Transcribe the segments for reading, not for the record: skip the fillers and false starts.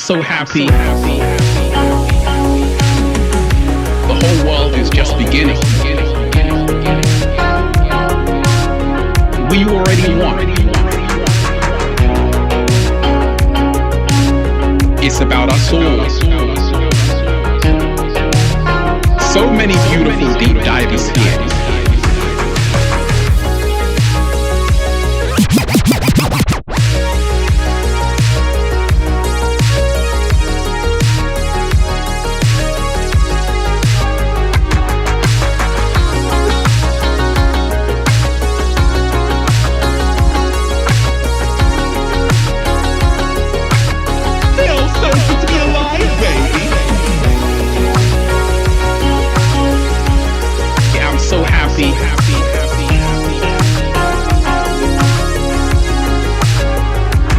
so happy. The whole world is just beginning. We already won. It's about us all. So many beautiful deep divers here.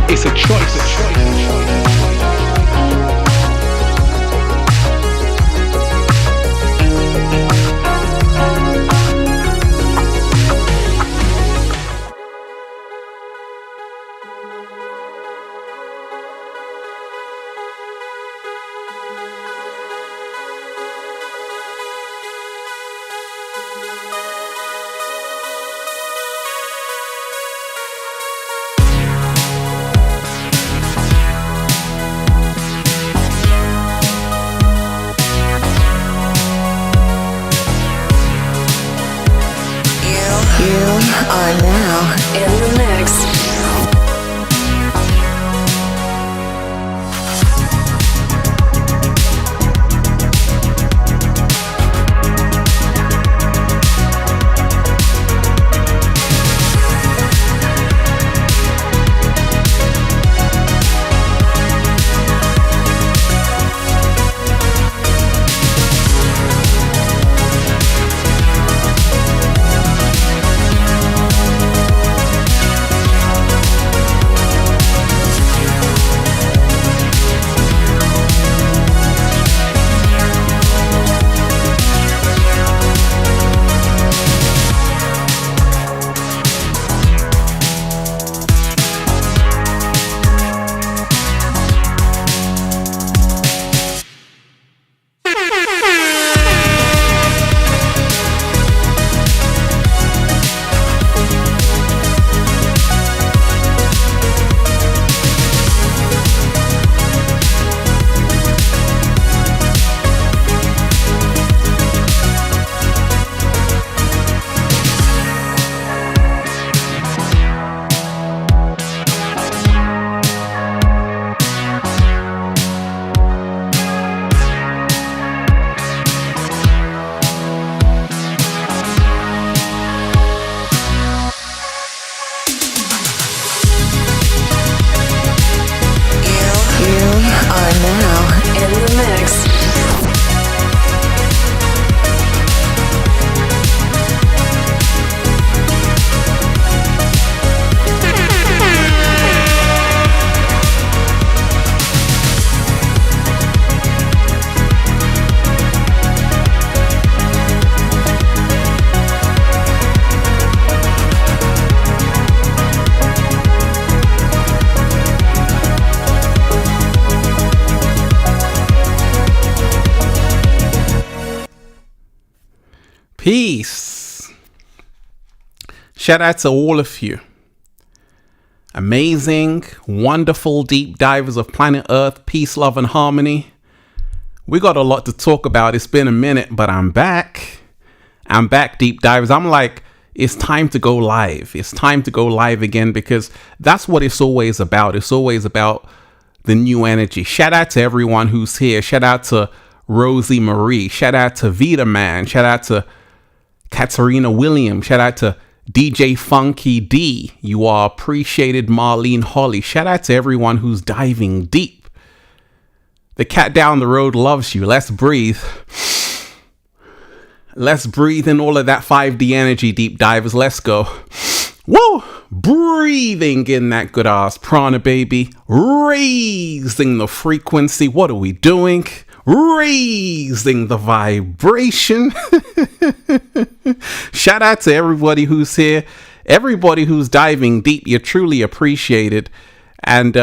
It's a choice. Are now in the mix. Peace. Shout out to all of you. Amazing, wonderful deep divers of planet Earth, peace, love, and harmony. We got a lot to talk about. It's been a minute, but I'm back. I'm back, deep divers. I'm like, it's time to go live. It's time to go live again because that's what it's always about. It's always about the new energy. Shout out to everyone who's here. Shout out to Rosie Marie. Shout out to Vita Man. Shout out to Katarina Williams. Shout out to DJ Funky D. You are appreciated. Marlene Holly. Shout out to everyone who's diving deep. The cat down the road loves you. Let's breathe. Let's breathe in all of that 5D energy, deep divers. Let's go. Woo! Breathing in that good ass prana, baby. Raising the frequency. What are we doing? Raising the vibration. Shout out to everybody who's here. Everybody who's diving deep. You're truly appreciated. And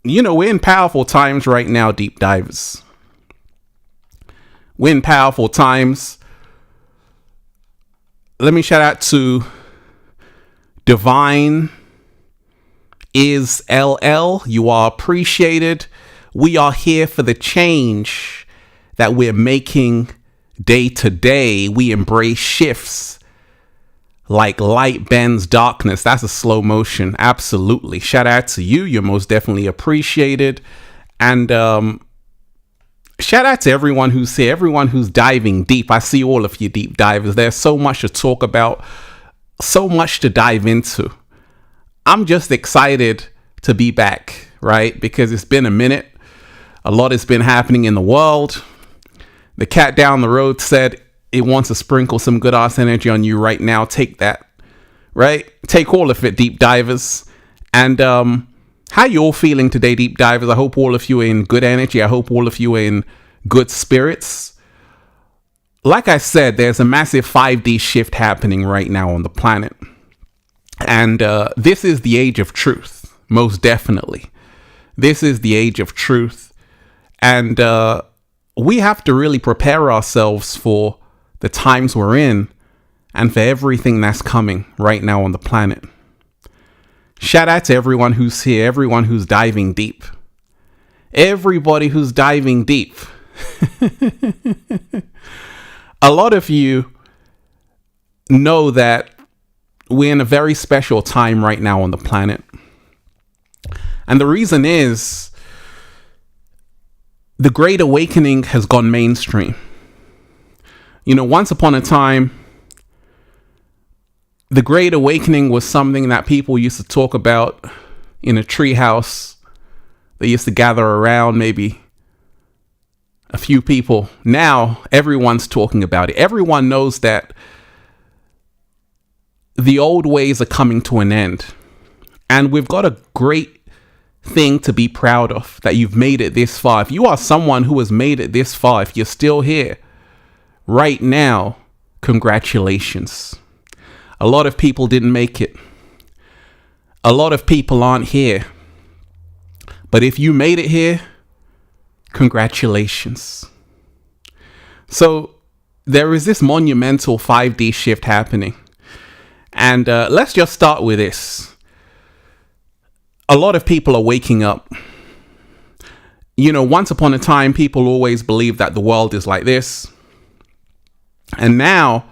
we're in powerful times right now, deep divers. We're in powerful times. Let me shout out to Divine is LL. You are appreciated. We are here for the change that we're making day to day. We embrace shifts like light bends darkness. That's a slow motion. Absolutely. Shout out to you. You're most definitely appreciated. And shout out to everyone who's here, everyone who's diving deep. I see all of you deep divers. There's so much to talk about, so much to dive into. I'm just excited to be back, right? Because it's been a minute. A lot has been happening in the world. The cat down the road said it wants to sprinkle some good ass energy on you right now. Take that, right? Take all of it, deep divers. And how you all feeling today, deep divers? I hope all of you are in good energy. I hope all of you are in good spirits. Like I said, there's a massive 5D shift happening right now on the planet. And this is the age of truth, most definitely. This is the age of truth. And we have to really prepare ourselves for the times we're in and for everything that's coming right now on the planet. Shout out to everyone who's here, everyone who's diving deep. Everybody who's diving deep. A lot of you know that we're in a very special time right now on the planet. And the reason is the Great Awakening has gone mainstream. Once upon a time, the Great Awakening was something that people used to talk about in a treehouse. They used to gather around, maybe a few people. Now, everyone's talking about it. Everyone knows that the old ways are coming to an end. And we've got a great thing to be proud of, that you've made it this far. If you are someone who has made it this far, if you're still here right now, congratulations. A lot of people didn't make it. A lot of people aren't here. But if you made it here, congratulations. So there is this monumental 5D shift happening. And let's just start with this. A lot of people are waking up. Once upon a time, people always believed that the world is like this. And now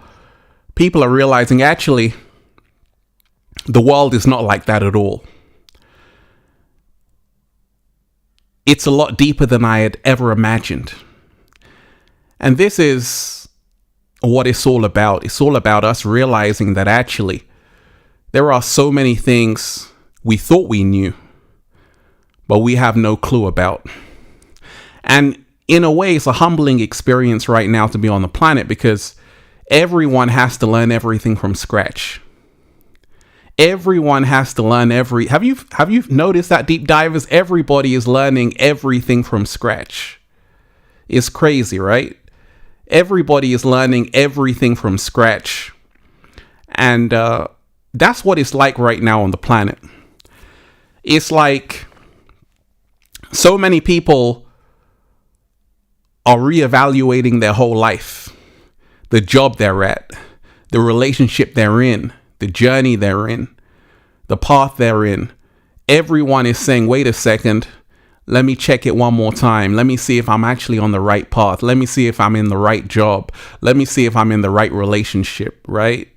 people are realizing actually the world is not like that at all. It's a lot deeper than I had ever imagined. And this is what it's all about. It's all about us realizing that actually there are so many things we thought we knew, but we have no clue about. And in a way, it's a humbling experience right now to be on the planet, because everyone has to learn everything from scratch. Everyone has to learn have you noticed that, deep divers? Everybody is learning everything from scratch. It's crazy, right? Everybody is learning everything from scratch. And that's what it's like right now on the planet. It's like so many people are reevaluating their whole life, the job they're at, the relationship they're in, the journey they're in, the path they're in. Everyone is saying, wait a second, let me check it one more time. Let me see if I'm actually on the right path. Let me see if I'm in the right job. Let me see if I'm in the right relationship, right?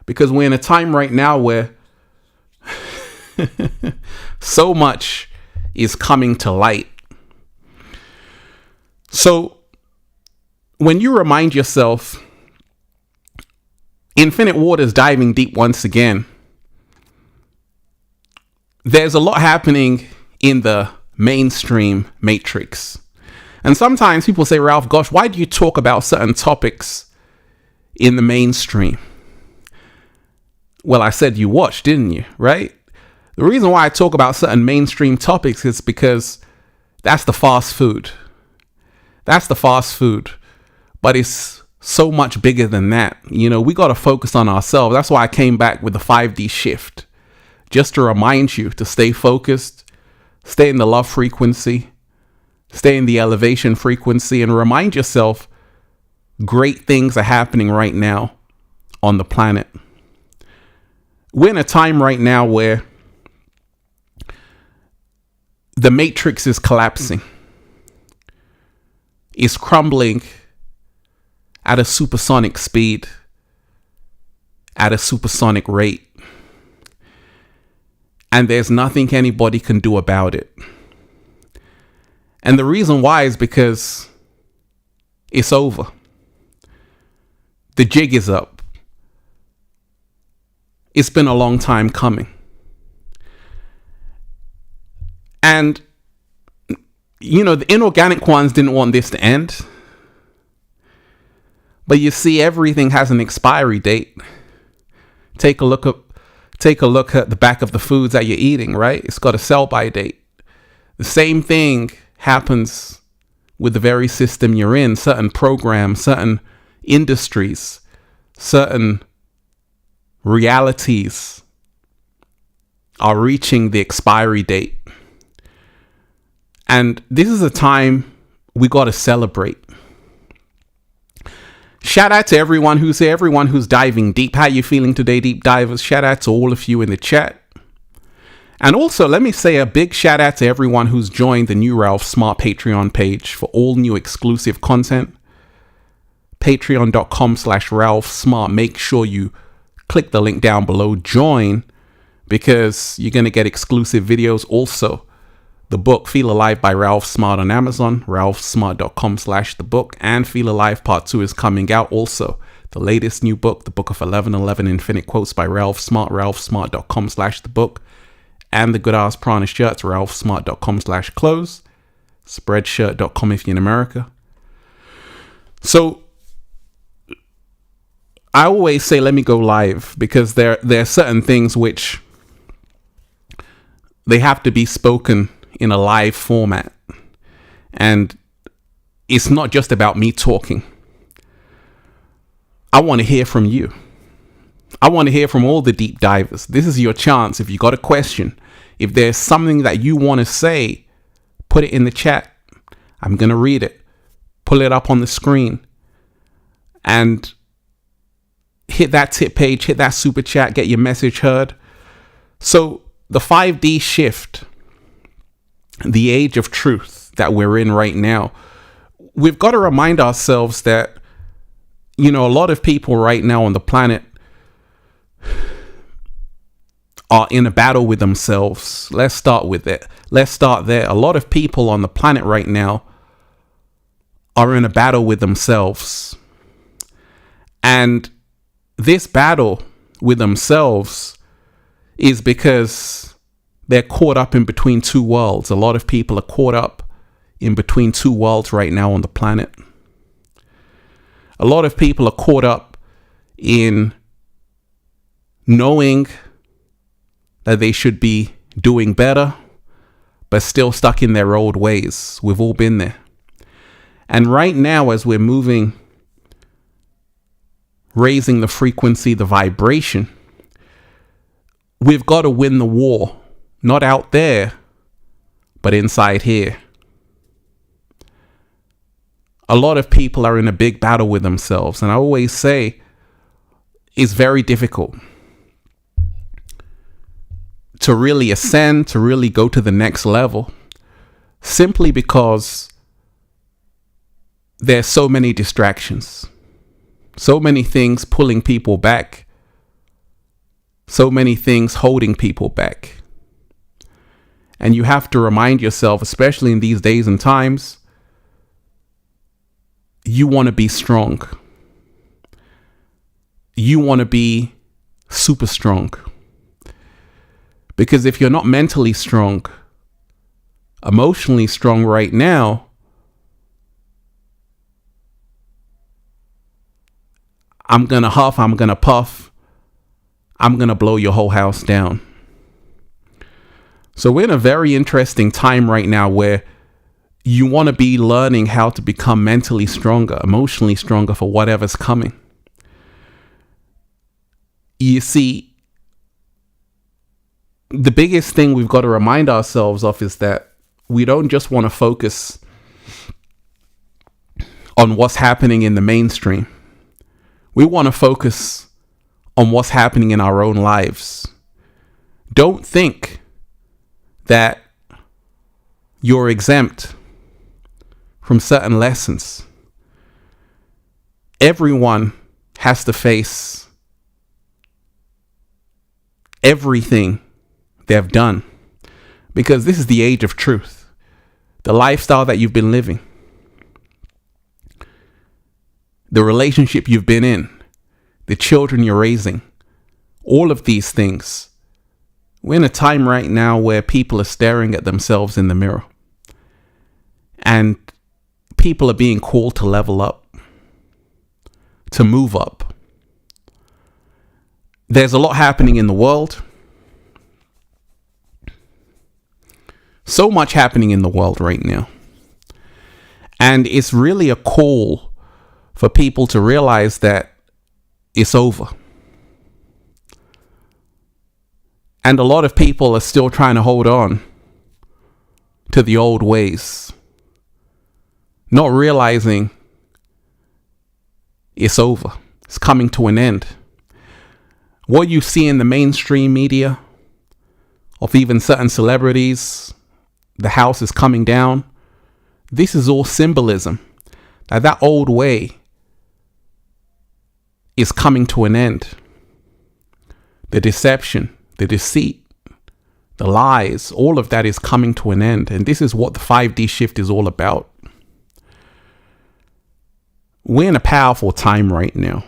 Because we're in a time right now where so much is coming to light. So when you remind yourself, Infinite Waters diving deep once again, there's a lot happening in the mainstream matrix. And sometimes people say, Ralph, gosh, why do you talk about certain topics in the mainstream? Well, I said you watched, didn't you? Right? The reason why I talk about certain mainstream topics is because that's the fast food. That's the fast food. But it's so much bigger than that. We got to focus on ourselves. That's why I came back with the 5D shift. Just to remind you to stay focused, stay in the love frequency, stay in the elevation frequency, and remind yourself great things are happening right now on the planet. We're in a time right now where the matrix is collapsing. It's crumbling at a supersonic speed, at a supersonic rate. And there's nothing anybody can do about it. And the reason why is because it's over. The jig is up. It's been a long time coming. And, you know, the inorganic ones didn't want this to end. But you see, everything has an expiry date. Take a look at the back of the foods that you're eating, right? It's got a sell-by date. The same thing happens with the very system you're in. Certain programs, certain industries, certain realities are reaching the expiry date. And this is a time we got to celebrate. Shout out to everyone who's here, everyone who's diving deep. How you feeling today, deep divers? Shout out to all of you in the chat. And also, let me say a big shout out to everyone who's joined the new Ralph Smart Patreon page for all new exclusive content. Patreon.com/Ralph Smart. Make sure you click the link down below, join, because you're going to get exclusive videos. Also, the book Feel Alive by Ralph Smart on Amazon, ralphsmart.com/the book, and Feel Alive Part 2 is coming out. Also, the latest new book, The Book of 1111 Infinite Quotes by Ralph Smart, ralphsmart.com/the book, and the Good Ass Prana shirts, ralphsmart.com/clothes, spreadshirt.com if you're in America. So I always say, let me go live, because there are certain things which they have to be spoken in a live format. And it's not just about me talking. I want to hear from you. I want to hear from all the deep divers. This is your chance. If you got a question, if there's something that you want to say, put it in the chat. I'm going to read it. Pull it up on the screen. And hit that tip page, hit that super chat, get your message heard. So the 5D shift, the age of truth that we're in right now, we've got to remind ourselves that, you know, a lot of people right now on the planet are in a battle with themselves. Let's start with it. Let's start there. A lot of people on the planet right now are in a battle with themselves. And this battle with themselves is because they're caught up in between two worlds. A lot of people are caught up in between two worlds right now on the planet. A lot of people are caught up in knowing that they should be doing better, but still stuck in their old ways. We've all been there. And right now, as we're moving, raising the frequency, the vibration, we've got to win the war. Not out there, but inside here. A lot of people are in a big battle with themselves. And I always say it's very difficult to really ascend, to really go to the next level, simply because there's so many distractions, so many things pulling people back, so many things holding people back. And you have to remind yourself, especially in these days and times, you want to be strong. You want to be super strong. Because if you're not mentally strong, emotionally strong right now, I'm going to huff, I'm going to puff, I'm going to blow your whole house down. So we're in a very interesting time right now where you want to be learning how to become mentally stronger, emotionally stronger for whatever's coming. You see, the biggest thing we've got to remind ourselves of is that we don't just want to focus on what's happening in the mainstream. We want to focus on what's happening in our own lives. Don't think that you're exempt from certain lessons. Everyone has to face everything they've done, because this is the age of truth. The lifestyle that you've been living, the relationship you've been in, the children you're raising, all of these things. We're in a time right now where people are staring at themselves in the mirror, and people are being called to level up, to move up. There's a lot happening in the world. So much happening in the world right now. And it's really a call for people to realize that it's over. And a lot of people are still trying to hold on to the old ways, not realizing it's over. It's coming to an end. What you see in the mainstream media of even certain celebrities, the house is coming down. This is all symbolism that old way is coming to an end. The deception, the deceit, the lies, all of that is coming to an end. And this is what the 5D shift is all about. We're in a powerful time right now.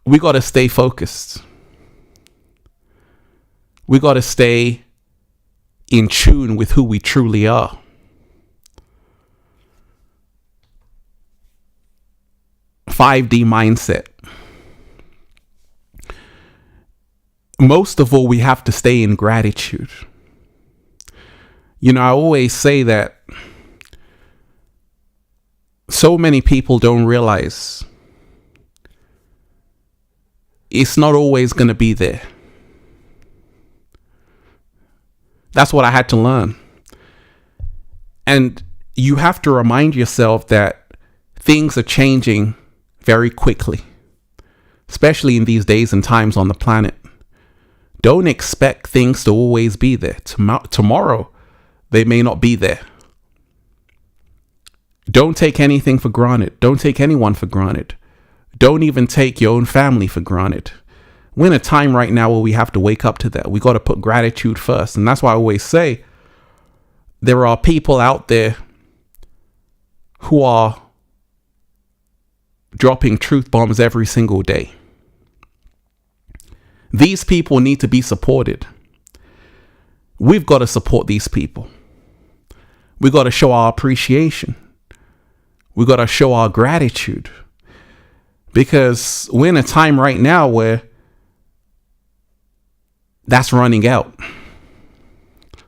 We got to stay focused. We got to stay in tune with who we truly are. "5D mindset." Most of all, we have to stay in gratitude. You know, I always say that so many people don't realize it's not always going to be there. That's what I had to learn. And you have to remind yourself that things are changing very quickly, especially in these days and times on the planet. Don't expect things to always be there. Tomorrow, they may not be there. Don't take anything for granted. Don't take anyone for granted. Don't even take your own family for granted. We're in a time right now where we have to wake up to that. We got to put gratitude first. And that's why I always say there are people out there who are dropping truth bombs every single day. These people need to be supported. We've got to support these people. We got to show our appreciation. We got to show our gratitude, because we're in a time right now where that's running out.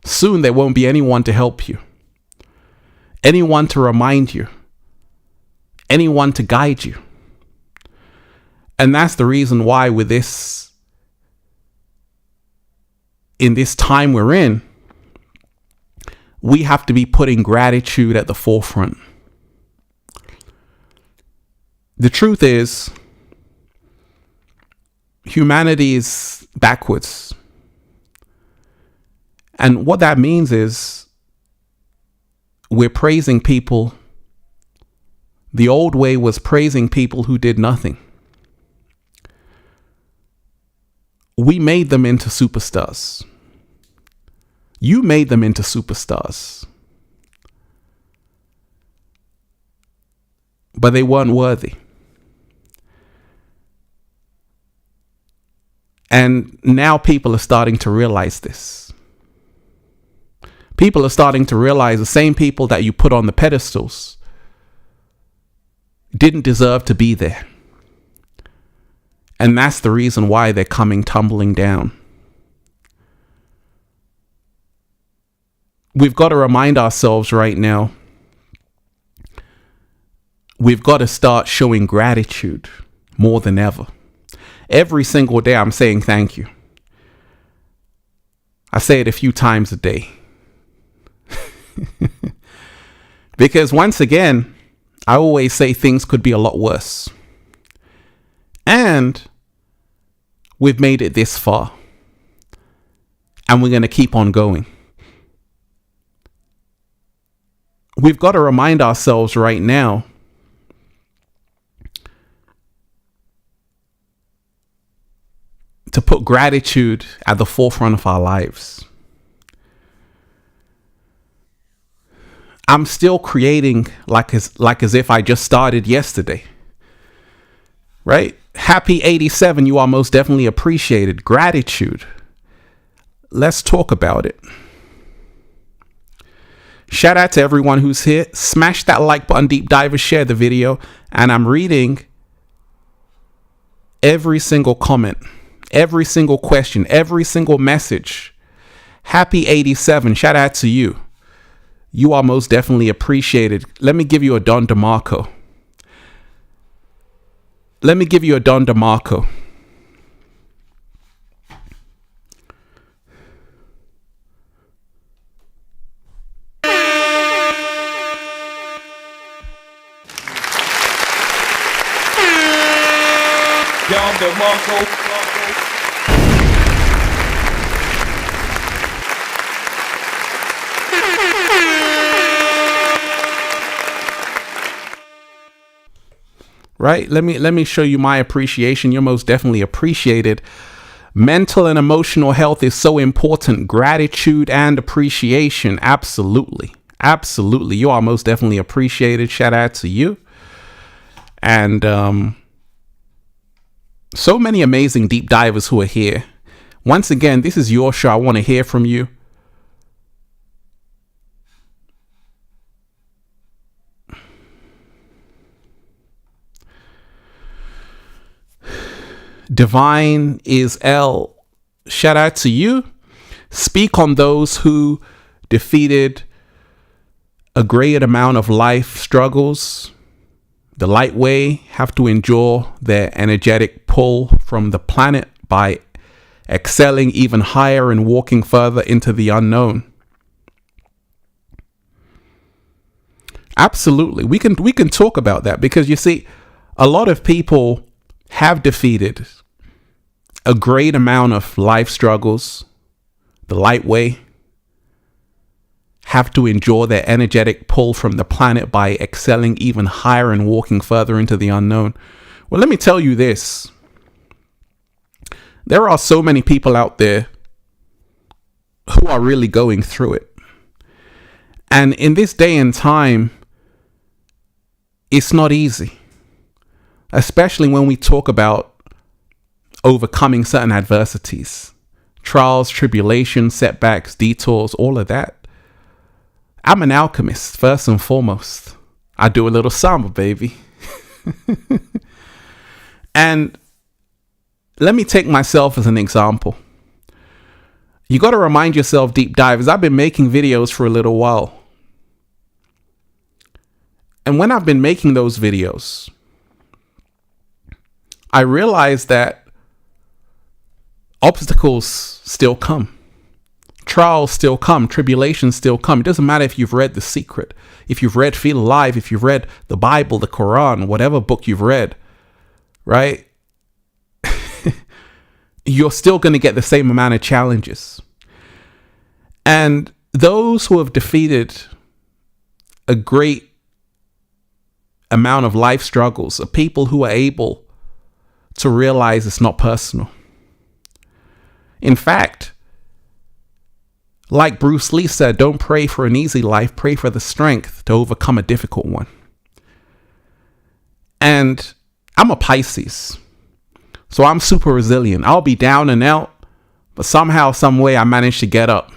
Soon there won't be anyone to help you, anyone to remind you, anyone to guide you. And that's the reason why in this time we're in, we have to be putting gratitude at the forefront. The truth is, humanity is backwards. And what that means is we're praising people. The old way was praising people who did nothing. We made them into superstars. You made them into superstars. But they weren't worthy. And now people are starting to realize this. People are starting to realize the same people that you put on the pedestals didn't deserve to be there. And that's the reason why they're coming tumbling down. We've got to remind ourselves right now, we've got to start showing gratitude more than ever. Every single day I'm saying thank you. I say it a few times a day. Because once again, I always say things could be a lot worse. And we've made it this far. And we're going to keep on going. We've got to remind ourselves right now to put gratitude at the forefront of our lives. I'm still creating like as if I just started yesterday. Right? Happy 87. You are most definitely appreciated. Gratitude. Let's talk about it. Shout out to everyone who's here. Smash that like button, deep divers, share the video. And I'm reading every single comment, every single question, every single message. Happy 87. Shout out to you. You are most definitely appreciated. Let me give you a Don DeMarco. Let me give you a Don DeMarco. Don DeMarco. Right? Let me show you my appreciation. You're most definitely appreciated. Mental and emotional health is so important. Gratitude and appreciation. Absolutely. Absolutely. You are most definitely appreciated. Shout out to you. And so many amazing deep divers who are here. Once again, this is your show. I want to hear from you. Divine is L. Shout out to you. Speak on those who defeated a great amount of life struggles. The light way have to endure their energetic pull from the planet by excelling even higher and walking further into the unknown. Absolutely. We can talk about that because you see, a lot of people have defeated a great amount of life struggles. The light way have to endure their energetic pull from the planet by excelling even higher and walking further into the unknown. Well, let me tell you this. There are so many people out there who are really going through it. And in this day and time, it's not easy. Especially when we talk about overcoming certain adversities, trials, tribulations, setbacks, detours, all of that. I'm an alchemist, first and foremost. I do a little samba, baby. And let me take myself as an example. You got to remind yourself, deep divers, I've been making videos for a little while. And when I've been making those videos, I realized that obstacles still come. Trials still come. Tribulations still come. It doesn't matter if you've read The Secret, if you've read Feel Alive, if you've read the Bible, the Quran, whatever book you've read, right? You're still going to get the same amount of challenges. And those who have defeated a great amount of life struggles are people who are able to realize it's not personal. In fact, like Bruce Lee said, don't pray for an easy life, pray for the strength to overcome a difficult one. And I'm a Pisces, so I'm super resilient. I'll be down and out, but somehow, some way I manage to get up.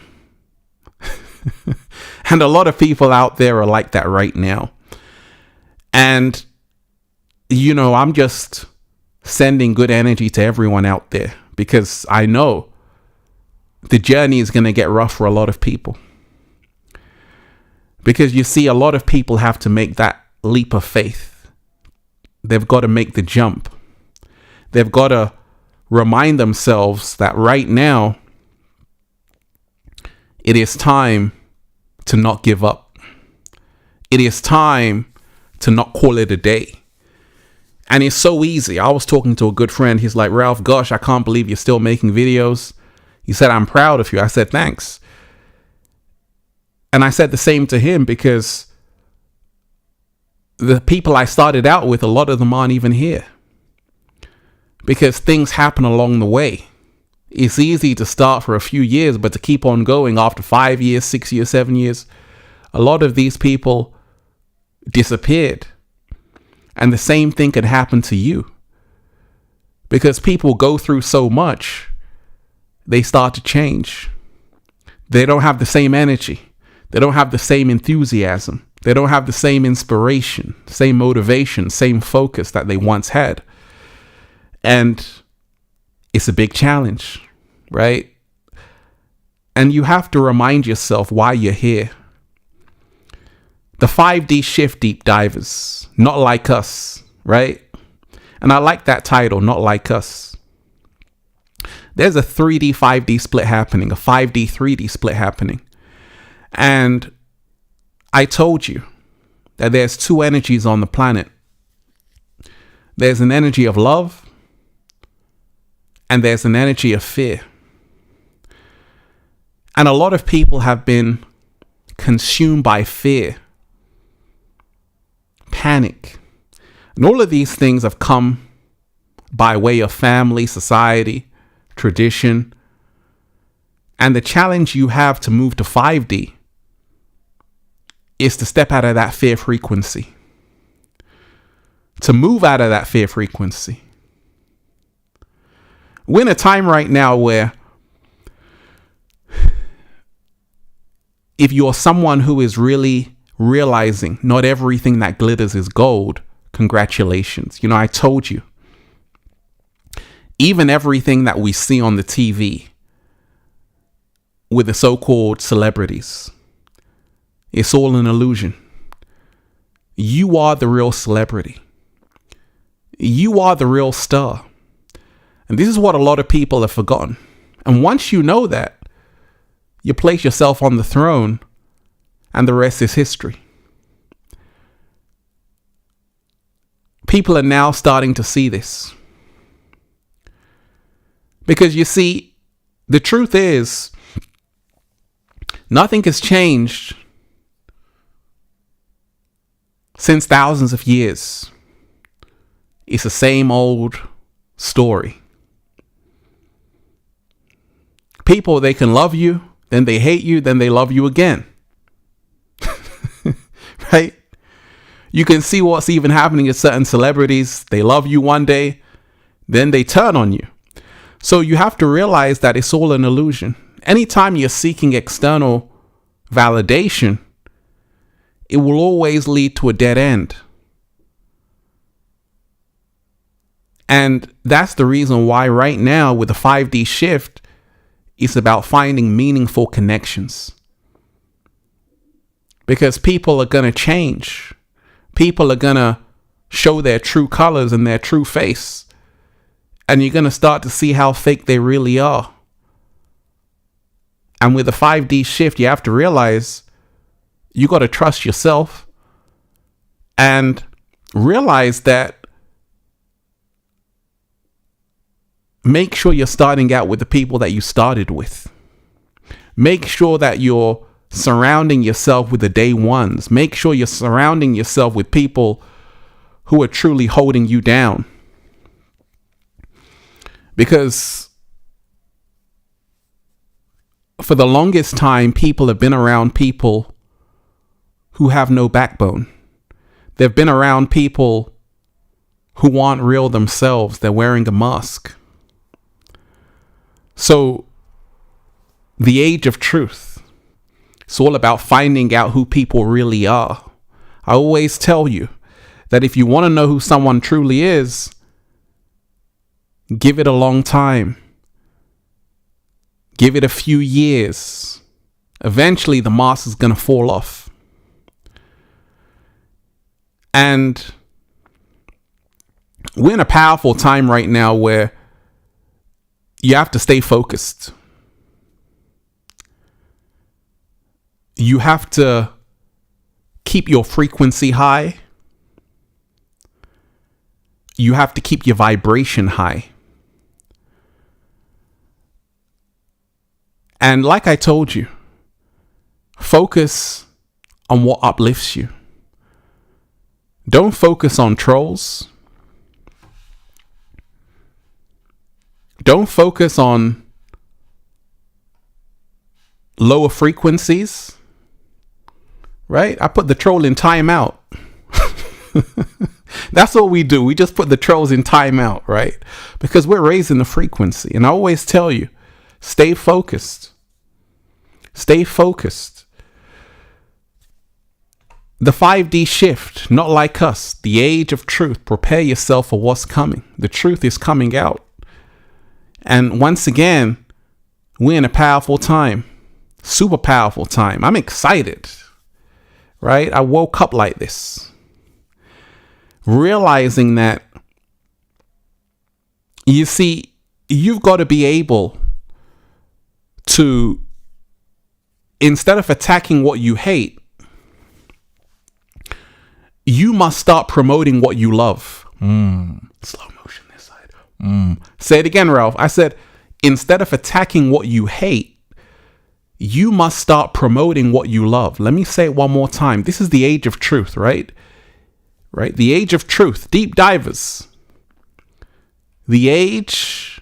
And a lot of people out there are like that right now. And, you know, I'm just sending good energy to everyone out there because I know the journey is going to get rough for a lot of people. Because you see, a lot of people have to make that leap of faith. They've got to make the jump. They've got to remind themselves that right now, It is time to not give up. It is time to not call it a day. And it's so easy. I was talking to a good friend. He's like, Ralph, gosh, I can't believe you're still making videos. He said, I'm proud of you. I said, thanks. And I said the same to him, because the people I started out with, a lot of them aren't even here, because things happen along the way. It's easy to start for a few years, but to keep on going after 5 years, 6 years, 7 years, a lot of these people disappeared. And the same thing could happen to you, because people go through so much, they start to change. They don't have the same energy. They don't have the same enthusiasm. They don't have the same inspiration, same motivation, same focus that they once had. And it's a big challenge, right? And you have to remind yourself why you're here. The 5D shift deep divers, not like us, right? And I like that title, not like us. There's a 3D, 5D split happening, a 5D, 3D split happening. And I told you that there's two energies on the planet. There's an energy of love, and there's an energy of fear. And a lot of people have been consumed by fear, panic. And all of these things have come by way of family, society, tradition. And the challenge you have to move to 5D is to step out of that fear frequency, to move out of that fear frequency. We're in a time right now where if you're someone who is really realizing not everything that glitters is gold, congratulations. You know, I told you, even everything that we see on the TV with the so-called celebrities, it's all an illusion. You are the real celebrity. You are the real star. And this is what a lot of people have forgotten. And once you know that, you place yourself on the throne, and the rest is history. People are now starting to see this. Because you see, the truth is, nothing has changed since thousands of years. It's the same old story. People, they can love you, then they hate you, then they love you again. Right? You can see what's even happening to certain celebrities. They love you one day, then they turn on you. So you have to realize that it's all an illusion. Anytime you're seeking external validation, it will always lead to a dead end. And that's the reason why right now with the 5D shift, it's about finding meaningful connections. Because people are going to change. People are going to show their true colors and their true face. And you're going to start to see how fake they really are. And with the 5D shift, you have to realize you got to trust yourself and realize that make sure you're starting out with the people that you started with. Make sure that you're surrounding yourself with the day ones. Make sure you're surrounding yourself with people who are truly holding you down. Because for the longest time, people have been around people who have no backbone. They've been around people who aren't real themselves. They're wearing a mask. So the age of truth, it's all about finding out who people really are. I always tell you that if you want to know who someone truly is, give it a long time. Give it a few years. Eventually, the mask is going to fall off. And we're in a powerful time right now where you have to stay focused. you have to keep your frequency high. You have to keep your vibration high. And like I told you, focus on what uplifts you. Don't focus on trolls. Don't focus on lower frequencies. Right? I put the troll in timeout. That's what we do. We just put the trolls in timeout, right? Because we're raising the frequency. And I always tell you, stay focused. Stay focused. The 5D shift, not like us. The age of truth. Prepare yourself for what's coming. The truth is coming out. And once again, we're in a powerful time. Super powerful time. I'm excited. Right? I woke up like this, realizing that, you see, you've got to be able to, instead of attacking what you hate, you must start promoting what you love. Slow motion this side. Say it again, Ralph. I said, instead of attacking what you hate, you must start promoting what you love. Let me say it one more time. This is the age of truth, right? Right? The age of truth. Deep divers. The age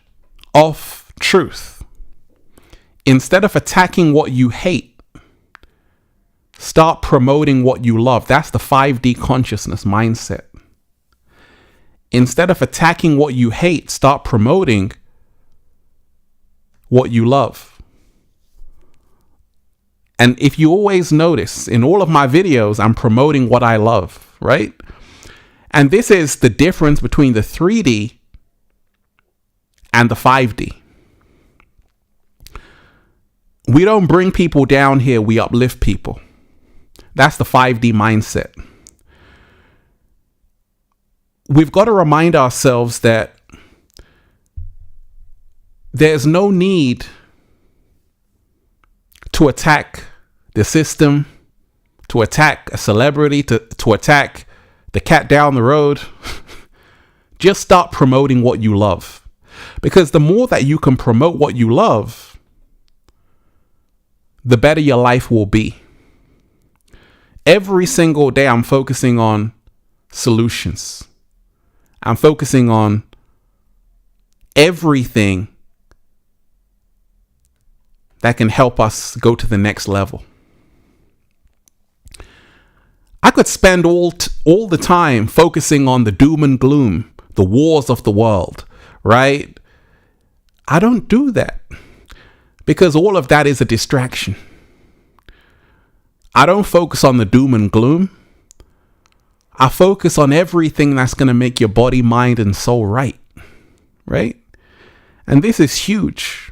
of truth. Instead of attacking what you hate, start promoting what you love. That's the 5D consciousness mindset. Instead of attacking what you hate, start promoting what you love. And if you always notice, in all of my videos, I'm promoting what I love, right? And this is the difference between the 3D and the 5D. We don't bring people down here, we uplift people. That's the 5D mindset. We've got to remind ourselves that there's no need to attack the system, to attack a celebrity, to attack the cat down the road. Just start promoting what you love. Because the more that you can promote what you love, the better your life will be. Every single day I'm focusing on solutions. I'm focusing on everything that can help us go to the next level. I could spend all the time focusing on the doom and gloom, the wars of the world, right? I don't do that because all of that is a distraction. I don't focus on the doom and gloom. I focus on everything that's going to make your body, mind, and soul right, right? And this is huge.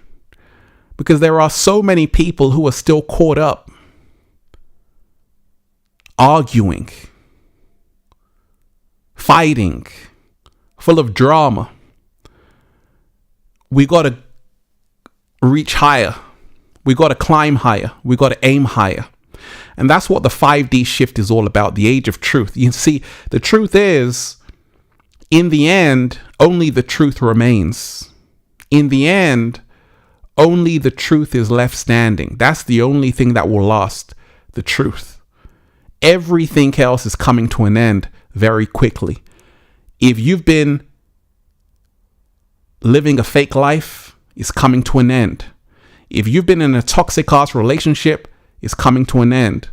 Because there are so many people who are still caught up arguing, fighting, full of drama. We got to reach higher. We got to climb higher. We got to aim higher. And that's what the 5D shift is all about, the age of truth. You see, the truth is, in the end, only the truth remains. In the end, only the truth is left standing. That's the only thing that will last, the truth. Everything else is coming to an end very quickly. If you've been living a fake life, it's coming to an end. If you've been in a toxic ass relationship, it's coming to an end.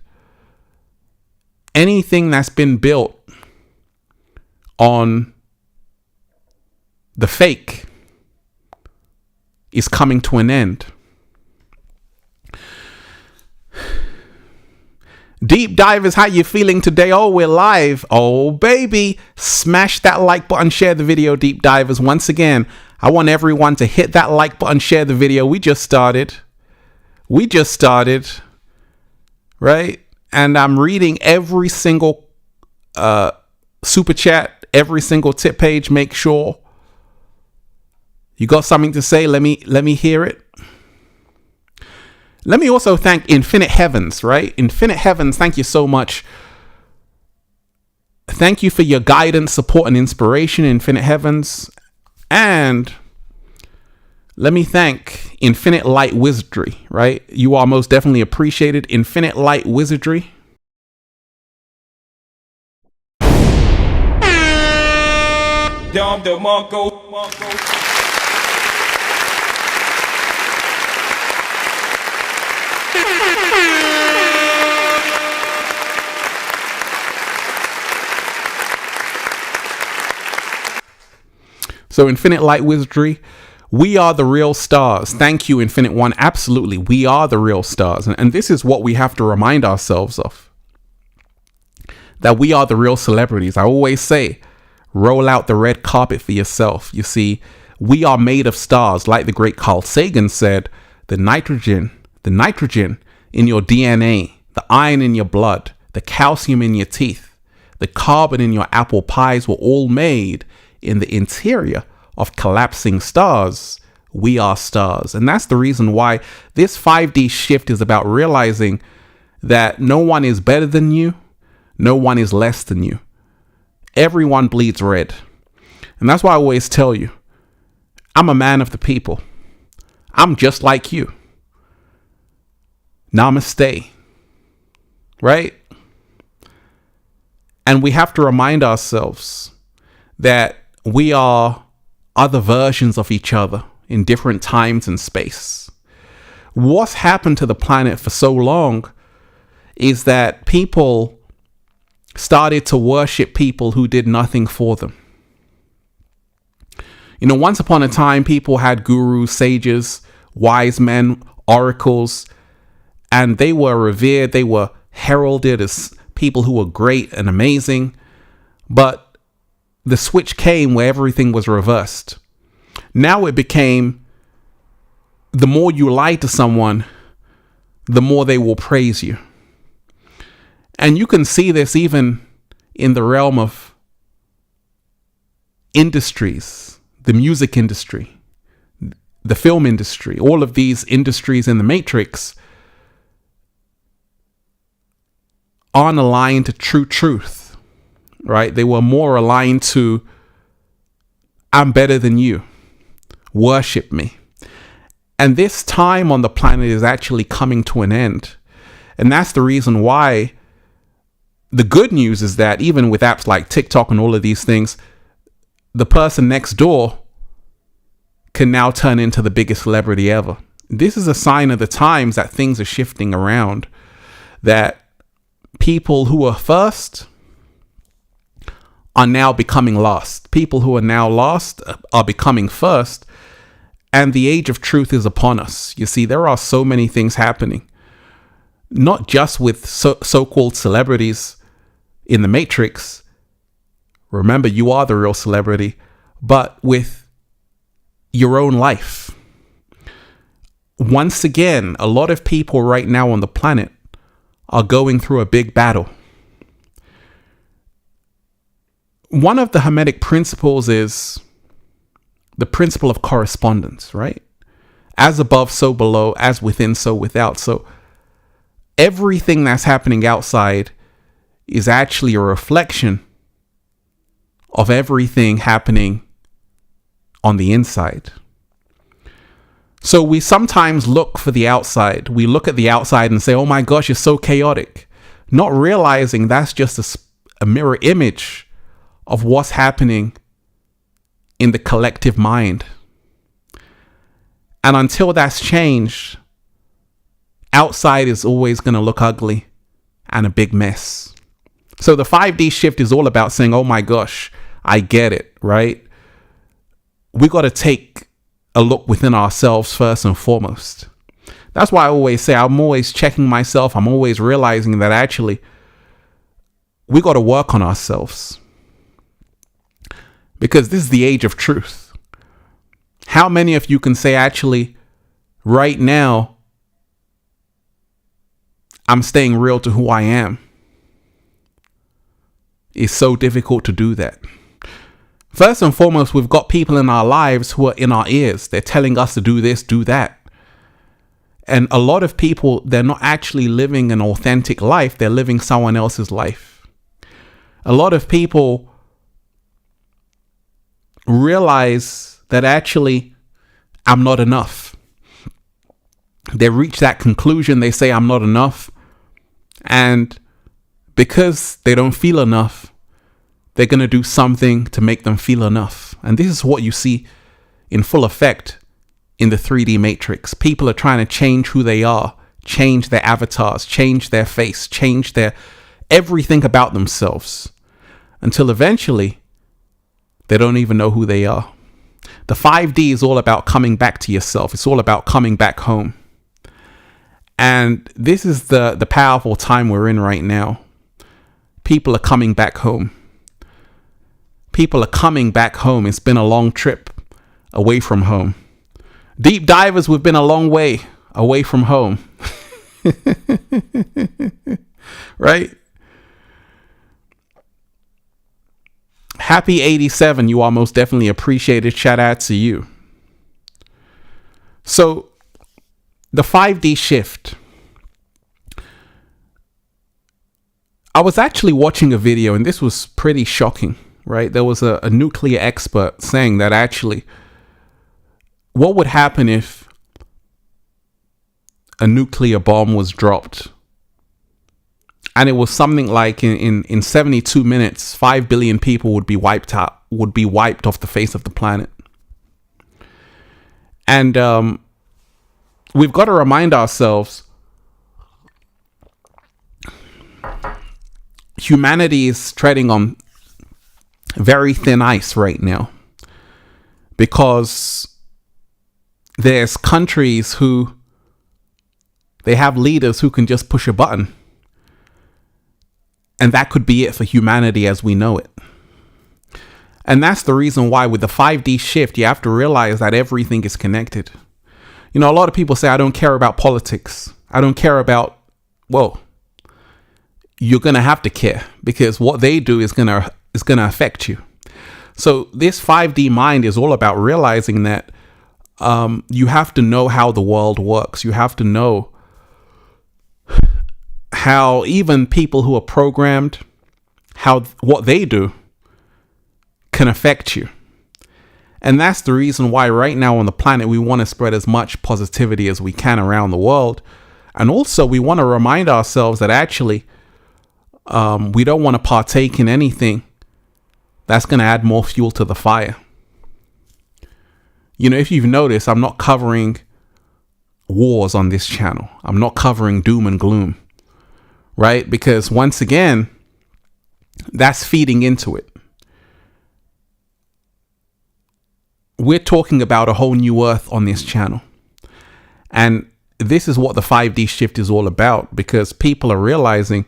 Anything that's been built on the fake is coming to an end. Deep divers, how you feeling today? Oh, we're live. Oh, baby. Smash that like button, share the video, deep divers. Once again, I want everyone to hit that like button, share the video. We just started, right? And I'm reading every single super chat, every single tip page. Make sure you got something to say. Let me hear it. Let me also thank Infinite Heavens, right? Infinite Heavens, thank you so much. Thank you for your guidance, support, and inspiration, Infinite Heavens. And let me thank Infinite Light Wizardry, right? You are most definitely appreciated. Infinite Light Wizardry. Dom DeMarco. So Infinite Light Wizardry, we are the real stars. Thank you, Infinite One. Absolutely, we are the real stars. And this is what we have to remind ourselves of. That we are the real celebrities. I always say, roll out the red carpet for yourself. You see, we are made of stars. Like the great Carl Sagan said, the nitrogen in your DNA, the iron in your blood, the calcium in your teeth, the carbon in your apple pies were all made in the interior of collapsing stars. We are stars. And that's the reason why this 5D shift is about realizing that no one is better than you. No one is less than you. Everyone bleeds red. And that's why I always tell you, I'm a man of the people. I'm just like you. Namaste. Right? And we have to remind ourselves that we are other versions of each other in different times and space. What's happened to the planet for so long is that people started to worship people who did nothing for them. You know, once upon a time, people had gurus, sages, wise men, oracles, and they were revered. They were heralded as people who were great and amazing. But the switch came where everything was reversed. Now it became the more you lie to someone, the more they will praise you. And you can see this even in the realm of industries, the music industry, the film industry, all of these industries in the Matrix aren't aligned to true truth, right? They were more aligned to, I'm better than you, worship me. And this time on the planet is actually coming to an end. And that's the reason why the good news is that even with apps like TikTok and all of these things, the person next door can now turn into the biggest celebrity ever. This is a sign of the times that things are shifting around, that people who are first are now becoming last. People who are now last are becoming first. And the age of truth is upon us. You see, there are so many things happening, not just with so-called celebrities in the Matrix. Remember, you are the real celebrity, but with your own life. Once again, a lot of people right now on the planet are going through a big battle. One of the Hermetic principles is the principle of correspondence, right? As above, so below, as within, so without. So everything that's happening outside is actually a reflection of everything happening on the inside. So we sometimes look for the outside. We look at the outside and say, oh my gosh, it's so chaotic. Not realizing that's just a mirror image of what's happening in the collective mind. And until that's changed, outside is always going to look ugly and a big mess. So the 5D shift is all about saying, oh my gosh, I get it, right? We got to take a look within ourselves first and foremost. That's why I always say, I'm always checking myself. I'm always realizing that actually we got to work on ourselves, because this is the age of truth. How many of you can say, actually, right now, I'm staying real to who I am? It's so difficult to do that. First and foremost, we've got people in our lives who are in our ears. They're telling us to do this, do that. And a lot of people, they're not actually living an authentic life. They're living someone else's life. A lot of people realize that actually I'm not enough. They reach that conclusion. They say I'm not enough. And because they don't feel enough, they're going to do something to make them feel enough. And this is what you see in full effect in the 3D matrix. People are trying to change who they are, change their avatars, change their face, change their everything about themselves, until eventually they don't even know who they are. The 5D is all about coming back to yourself. It's all about coming back home. And this is the powerful time we're in right now. People are coming back home. People are coming back home. It's been a long trip away from home. Deep divers, we've been a long way away from home. Right? Happy 87, you are most definitely appreciated. Shout out to you. So, the 5D shift. I was actually watching a video, and this was pretty shocking, right? There was a nuclear expert saying that actually, what would happen if a nuclear bomb was dropped? And it was something like in 72 minutes, 5 billion people would be wiped off the face of the planet. And we've got to remind ourselves, humanity is treading on very thin ice right now, because there's countries who they have leaders who can just push a button, and that could be it for humanity as we know it. And that's the reason why with the 5D shift, you have to realize that everything is connected. You know, a lot of people say, I don't care about politics. I don't care about, well, you're going to have to care, because what they do is going to affect you. So this 5D mind is all about realizing that you have to know how the world works. You have to know how even people who are programmed, how what they do can affect you. And that's the reason why right now on the planet, we want to spread as much positivity as we can around the world. And also we want to remind ourselves that actually we don't want to partake in anything that's going to add more fuel to the fire. You know, if you've noticed, I'm not covering wars on this channel. I'm not covering doom and gloom, right? Because once again, that's feeding into it. We're talking about a whole new earth on this channel. And this is what the 5D shift is all about, because people are realizing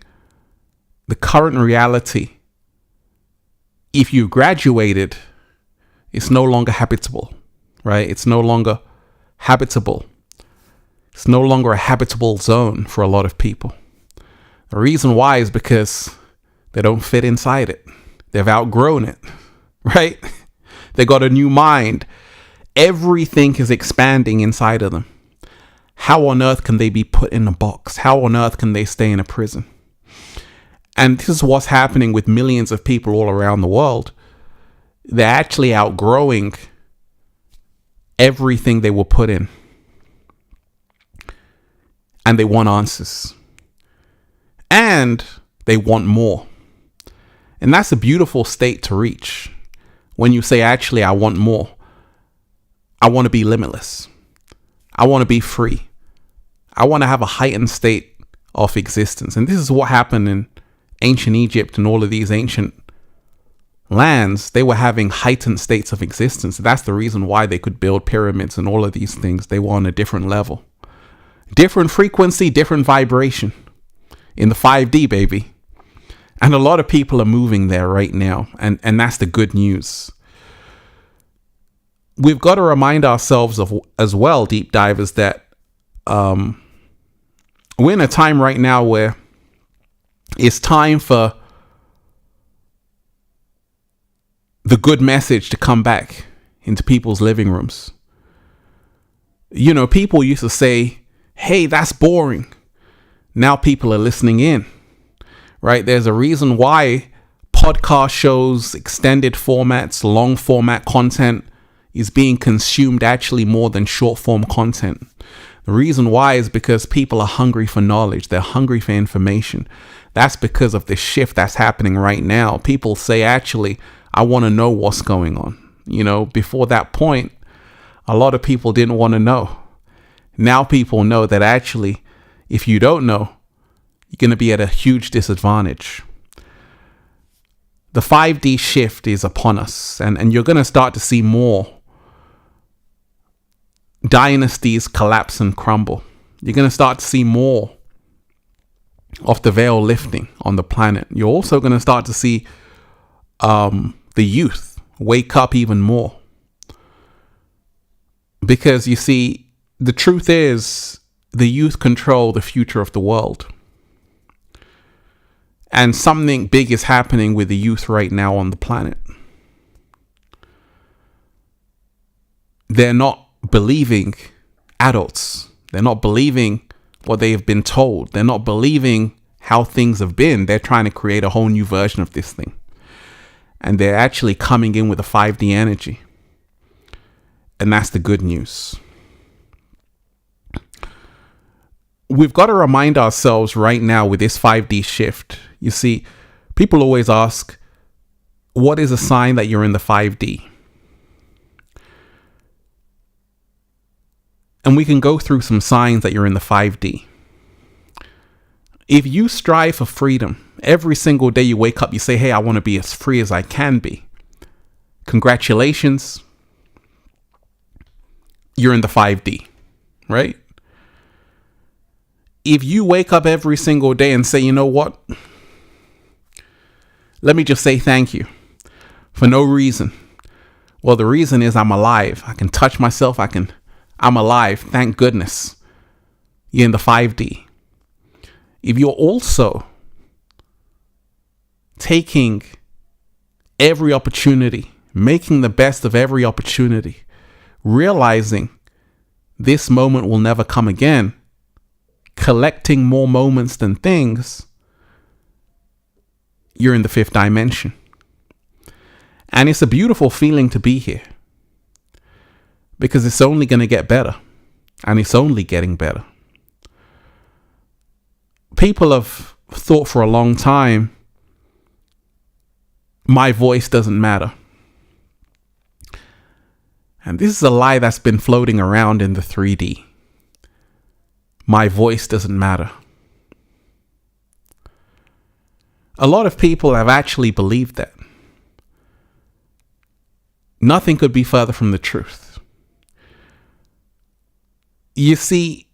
the current reality, if you graduated, it's no longer habitable, right? It's no longer habitable. It's no longer a habitable zone for a lot of people. The reason why is because they don't fit inside it. They've outgrown it, right? They got a new mind. Everything is expanding inside of them. How on earth can they be put in a box? How on earth can they stay in a prison? And this is what's happening with millions of people all around the world. They're actually outgrowing everything they were put in. And they want answers. And they want more. And that's a beautiful state to reach. When you say, actually, I want more. I want to be limitless. I want to be free. I want to have a heightened state of existence. And this is what happened in ancient Egypt and all of these ancient lands. They were having heightened states of existence. That's the reason why they could build pyramids and all of these things. They were on a different level. Different frequency, different vibration in the 5D, baby. And a lot of people are moving there right now. And that's the good news. We've got to remind ourselves of as well, deep divers, that we're in a time right now where it's time for the good message to come back into people's living rooms. You know, people used to say hey, that's boring. Now people are listening in, right? There's a reason why podcast shows, extended formats, long format content is being consumed actually more than short form content. The reason why is because people are hungry for knowledge. They're hungry for information. That's because of the shift that's happening right now. People say, actually, I want to know what's going on. You know, before that point, a lot of people didn't want to know. Now people know that actually, if you don't know, you're going to be at a huge disadvantage. The 5D shift is upon us, and you're going to start to see more dynasties collapse and crumble. You're going to start to see more of the veil lifting on the planet. You're also going to start to see the youth wake up even more. Because you see, the truth is, the youth control the future of the world. And something big is happening with the youth right now on the planet. They're not believing adults. They're not believing what they have been told. They're not believing how things have been. They're trying to create a whole new version of this thing. And they're actually coming in with a 5D energy. And that's the good news. We've got to remind ourselves right now with this 5D shift. You see, people always ask, what is a sign that you're in the 5D? And we can go through some signs that you're in the 5D. If you strive for freedom, every single day you wake up, you say, hey, I want to be as free as I can be. Congratulations. You're in the 5D, right? If you wake up every single day and say, you know what? Let me just say thank you for no reason. Well, the reason is I'm alive. I can touch myself. I'm alive. Thank goodness. You're in the 5D. If you're also taking every opportunity, making the best of every opportunity, realizing this moment will never come again, collecting more moments than things, you're in the 5th dimension. And it's a beautiful feeling to be here. Because it's only going to get better. And it's only getting better. People have thought for a long time, my voice doesn't matter. And this is a lie that's been floating around in the 3D. My voice doesn't matter. A lot of people have actually believed that. Nothing could be further from the truth. You see,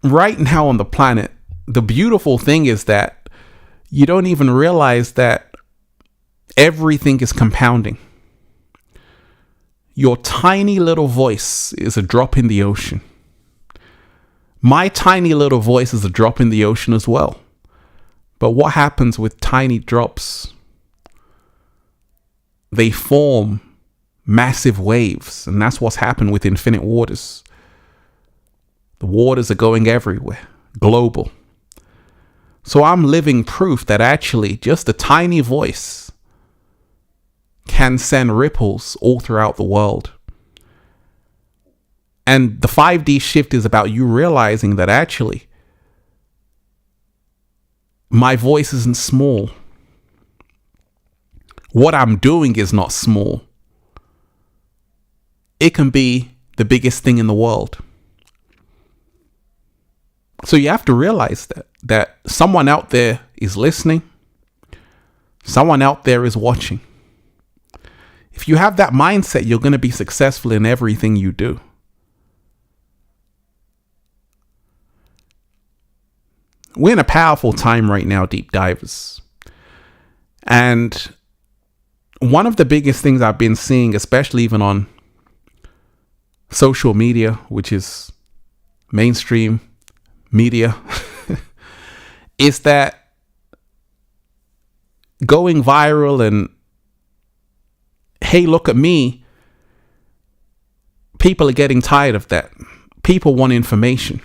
right now on the planet, the beautiful thing is that you don't even realize that everything is compounding. Your tiny little voice is a drop in the ocean. My tiny little voice is a drop in the ocean as well. But what happens with tiny drops? They form massive waves, and that's what's happened with infinite waters. The waters are going everywhere, global. So I'm living proof that actually just a tiny voice can send ripples all throughout the world. And the 5D shift is about you realizing that actually my voice isn't small. What I'm doing is not small. It can be the biggest thing in the world. So you have to realize that someone out there is listening. Someone out there is watching. If you have that mindset, you're going to be successful in everything you do. We're in a powerful time right now, deep divers. And one of the biggest things I've been seeing, especially even on social media, which is mainstream media, is that going viral and, hey, look at me, people are getting tired of that. People want information.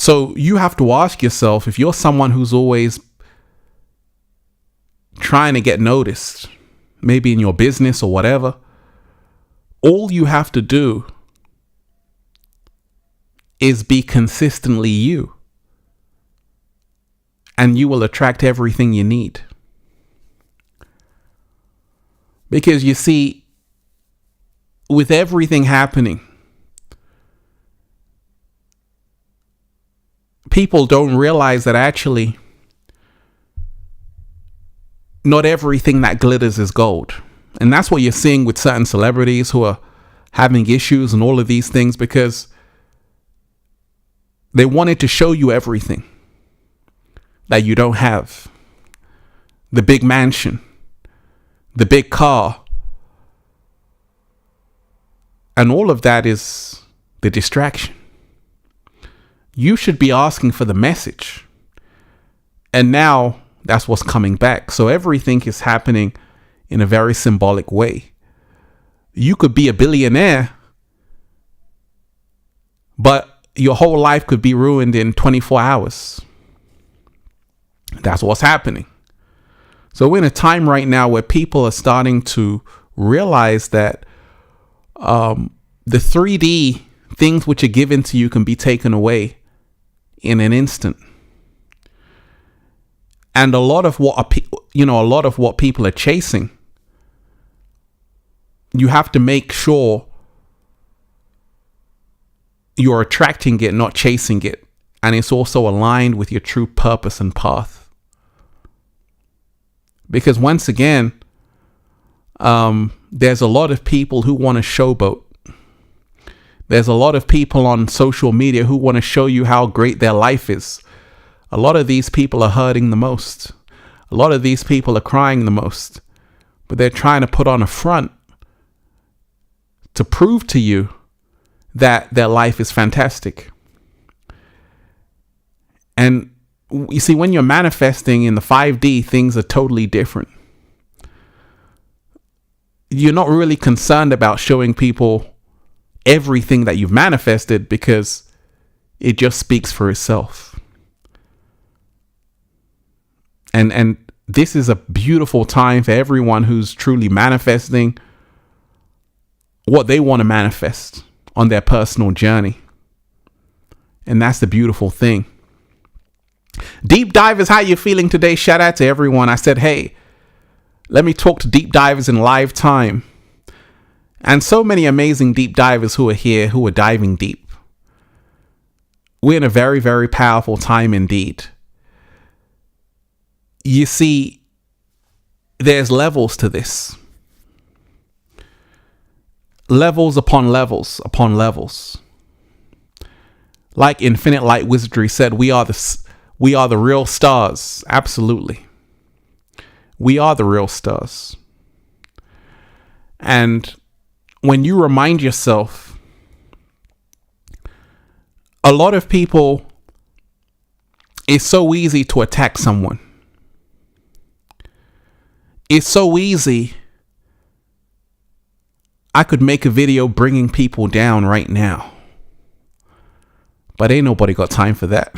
So you have to ask yourself, if you're someone who's always trying to get noticed, maybe in your business or whatever, all you have to do is be consistently you, and you will attract everything you need. Because you see, with everything happening, people don't realize that actually not everything that glitters is gold. And that's what you're seeing with certain celebrities who are having issues and all of these things, because they wanted to show you everything that you don't have. The big mansion, the big car. And all of that is the distraction. You should be asking for the message. And now that's what's coming back. So everything is happening in a very symbolic way. You could be a billionaire, but your whole life could be ruined in 24 hours. That's what's happening. So we're in a time right now where people are starting to realize that the 3D things which are given to you can be taken away in an instant. And a lot of what people are chasing, you have to make sure you're attracting it, not chasing it. And it's also aligned with your true purpose and path. Because once again, there's a lot of people who want to showboat. There's a lot of people on social media who want to show you how great their life is. A lot of these people are hurting the most. A lot of these people are crying the most. But they're trying to put on a front to prove to you that their life is fantastic. And you see, when you're manifesting in the 5D, things are totally different. You're not really concerned about showing people everything that you've manifested, because it just speaks for itself. And this is a beautiful time for everyone who's truly manifesting what they want to manifest on their personal journey. And that's the beautiful thing. Deep Divers, how you feeling today? Shout out to everyone. I said, hey, let me talk to deep divers in live time. And so many amazing deep divers who are here, who are diving deep. We're in a very, very powerful time indeed. You see, there's levels to this. Levels upon levels upon levels. Like Infinite Light Wizardry said, we are the real stars. Absolutely. We are the real stars. And when you remind yourself, a lot of people, it's so easy to attack someone. It's so easy. I could make a video bringing people down right now, but ain't nobody got time for that.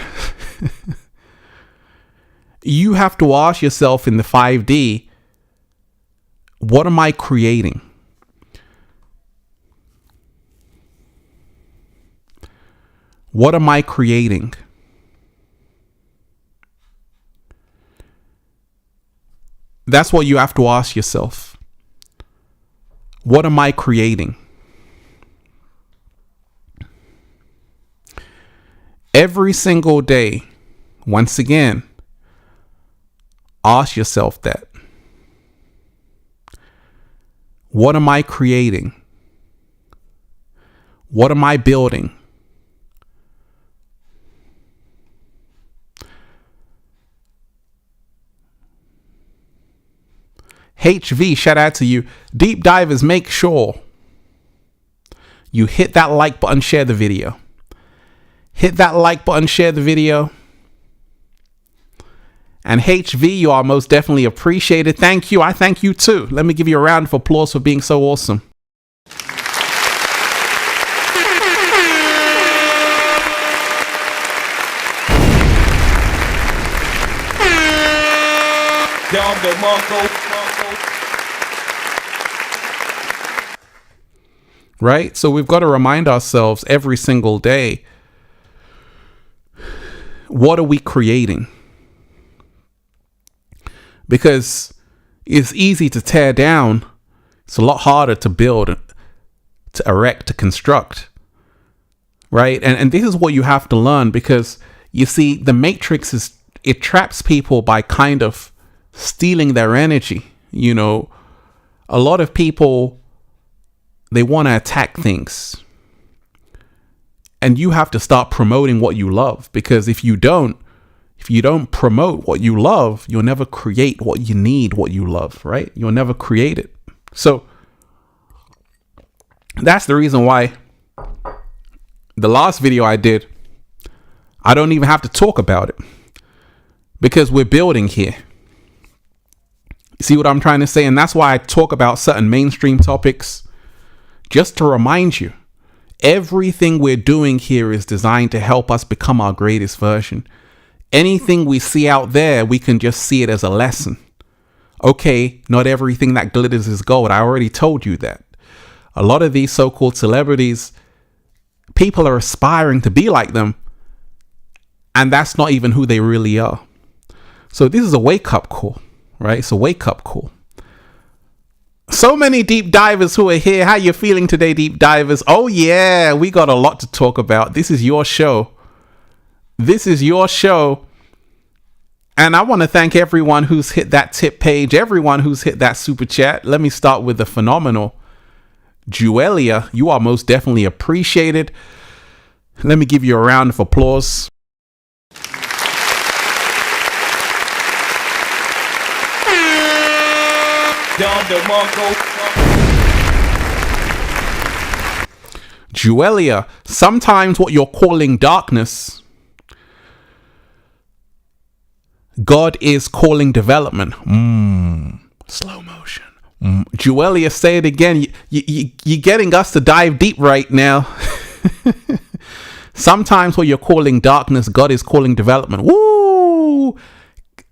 You have to ask yourself in the 5D, what am I creating? What am I creating? That's what you have to ask yourself. What am I creating? Every single day, once again, ask yourself that. What am I creating? What am I building? HV, shout out to you. Deep Divers, make sure you hit that like button, share the video. Hit that like button, share the video. And HV, you are most definitely appreciated. Thank you. I thank you too. Let me give you a round of applause for being so awesome. Dom DeMarco. Right? So we've got to remind ourselves every single day, what are we creating? Because it's easy to tear down. It's a lot harder to build, to erect, to construct. Right? And this is what you have to learn, because you see, the Matrix it traps people by kind of stealing their energy. You know, a lot of people, they want to attack things. And you have to start promoting what you love, because if you don't promote what you love, you'll never create what you need, what you love, right? You'll never create it. So that's the reason why the last video I did, I don't even have to talk about it, because we're building here. You see what I'm trying to say? And that's why I talk about certain mainstream topics, just to remind you, everything we're doing here is designed to help us become our greatest version. Anything we see out there, we can just see it as a lesson. Okay, not everything that glitters is gold. I already told you that. A lot of these so-called celebrities, people are aspiring to be like them, and that's not even who they really are. So this is a wake-up call, right? It's a wake-up call. So many deep divers who are here. How you feeling today, deep divers? Oh yeah, we got a lot to talk about. This is your show. This is your show. And I want to thank everyone who's hit that tip page, everyone who's hit that super chat. Let me start with the phenomenal Juelia. You are most definitely appreciated. Let me give you a round of applause. Dom DeMarco. Juelia, sometimes what you're calling darkness, God is calling development. Slow motion. Juelia, say it again. You're getting us to dive deep right now. Sometimes what you're calling darkness, God is calling development. Woo!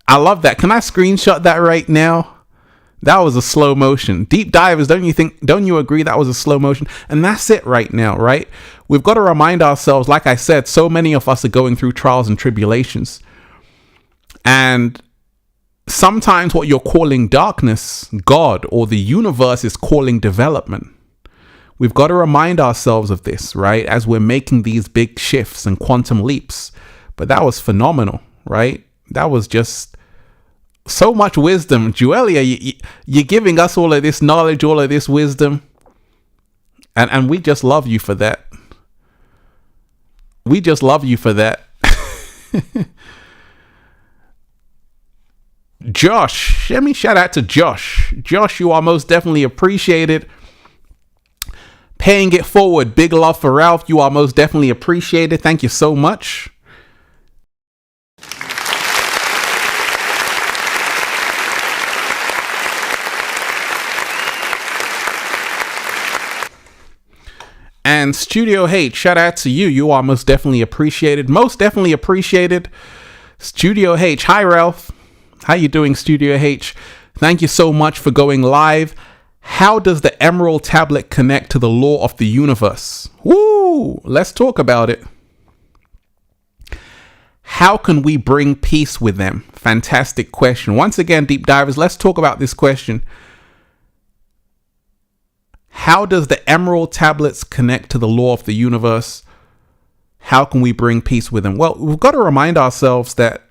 I love that. Can I screenshot that right now? That was a slow motion. Deep divers, don't you agree that was a slow motion? And that's it right now, right? We've got to remind ourselves, like I said, so many of us are going through trials and tribulations. And sometimes what you're calling darkness, God or the universe is calling development. We've got to remind ourselves of this, right? As we're making these big shifts and quantum leaps. But that was phenomenal, right? That was just so much wisdom. Juelia, you're giving us all of this knowledge, all of this wisdom. And we just love you for that. We just love you for that. Josh, let me shout out to Josh. Josh, you are most definitely appreciated. Paying it forward. Big love for Ralph. You are most definitely appreciated. Thank you so much. And Studio H, shout out to you. You are most definitely appreciated. Most definitely appreciated. Studio H. Hi, Ralph. How you doing, Studio H? Thank you so much for going live. How does the Emerald Tablet connect to the law of the universe? Woo! Let's talk about it. How can we bring peace with them? Fantastic question. Once again, deep divers, let's talk about this question. How does the Emerald Tablets connect to the law of the universe? How can we bring peace with them? Well, we've got to remind ourselves that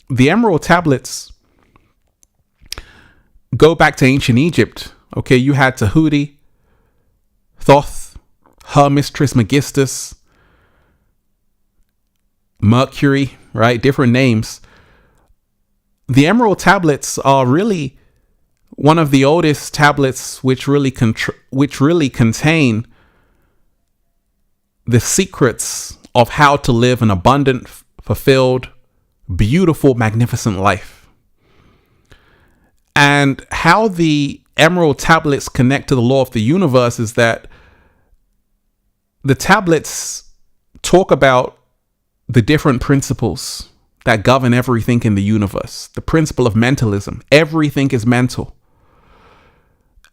the Emerald Tablets go back to ancient Egypt. Okay, you had Tahuti, Thoth, Hermes Trismegistus, Mercury, right? Different names. The Emerald Tablets are really one of the oldest tablets which really contain the secrets of how to live an abundant, fulfilled, beautiful, magnificent life. And how the Emerald Tablets connect to the law of the universe is that the tablets talk about the different principles that govern everything in the universe. The principle of mentalism. Everything is mental.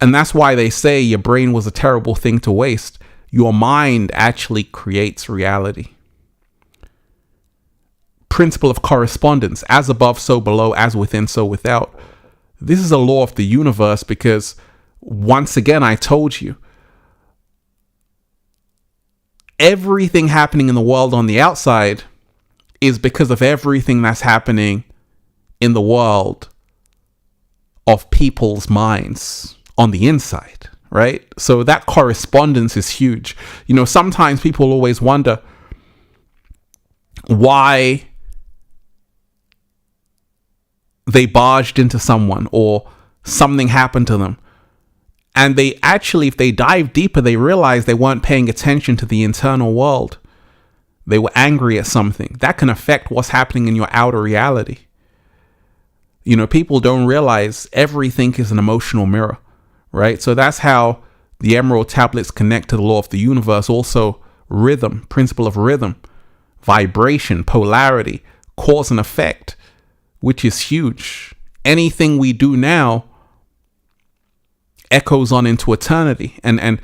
And that's why they say your brain was a terrible thing to waste. Your mind actually creates reality. Principle of correspondence. As above, so below. As within, so without. This is a law of the universe because, once again, I told you, everything happening in the world on the outside is because of everything that's happening in the world of people's minds on the inside, right? So that correspondence is huge. You know, sometimes people always wonder why they barged into someone or something happened to them. And they actually, if they dive deeper, they realize they weren't paying attention to the internal world. They were angry at something. That can affect what's happening in your outer reality. You know, people don't realize everything is an emotional mirror, right? So that's how the Emerald Tablets connect to the law of the universe. Also, rhythm, principle of rhythm, vibration, polarity, cause and effect, which is huge. Anything we do now echoes on into eternity. And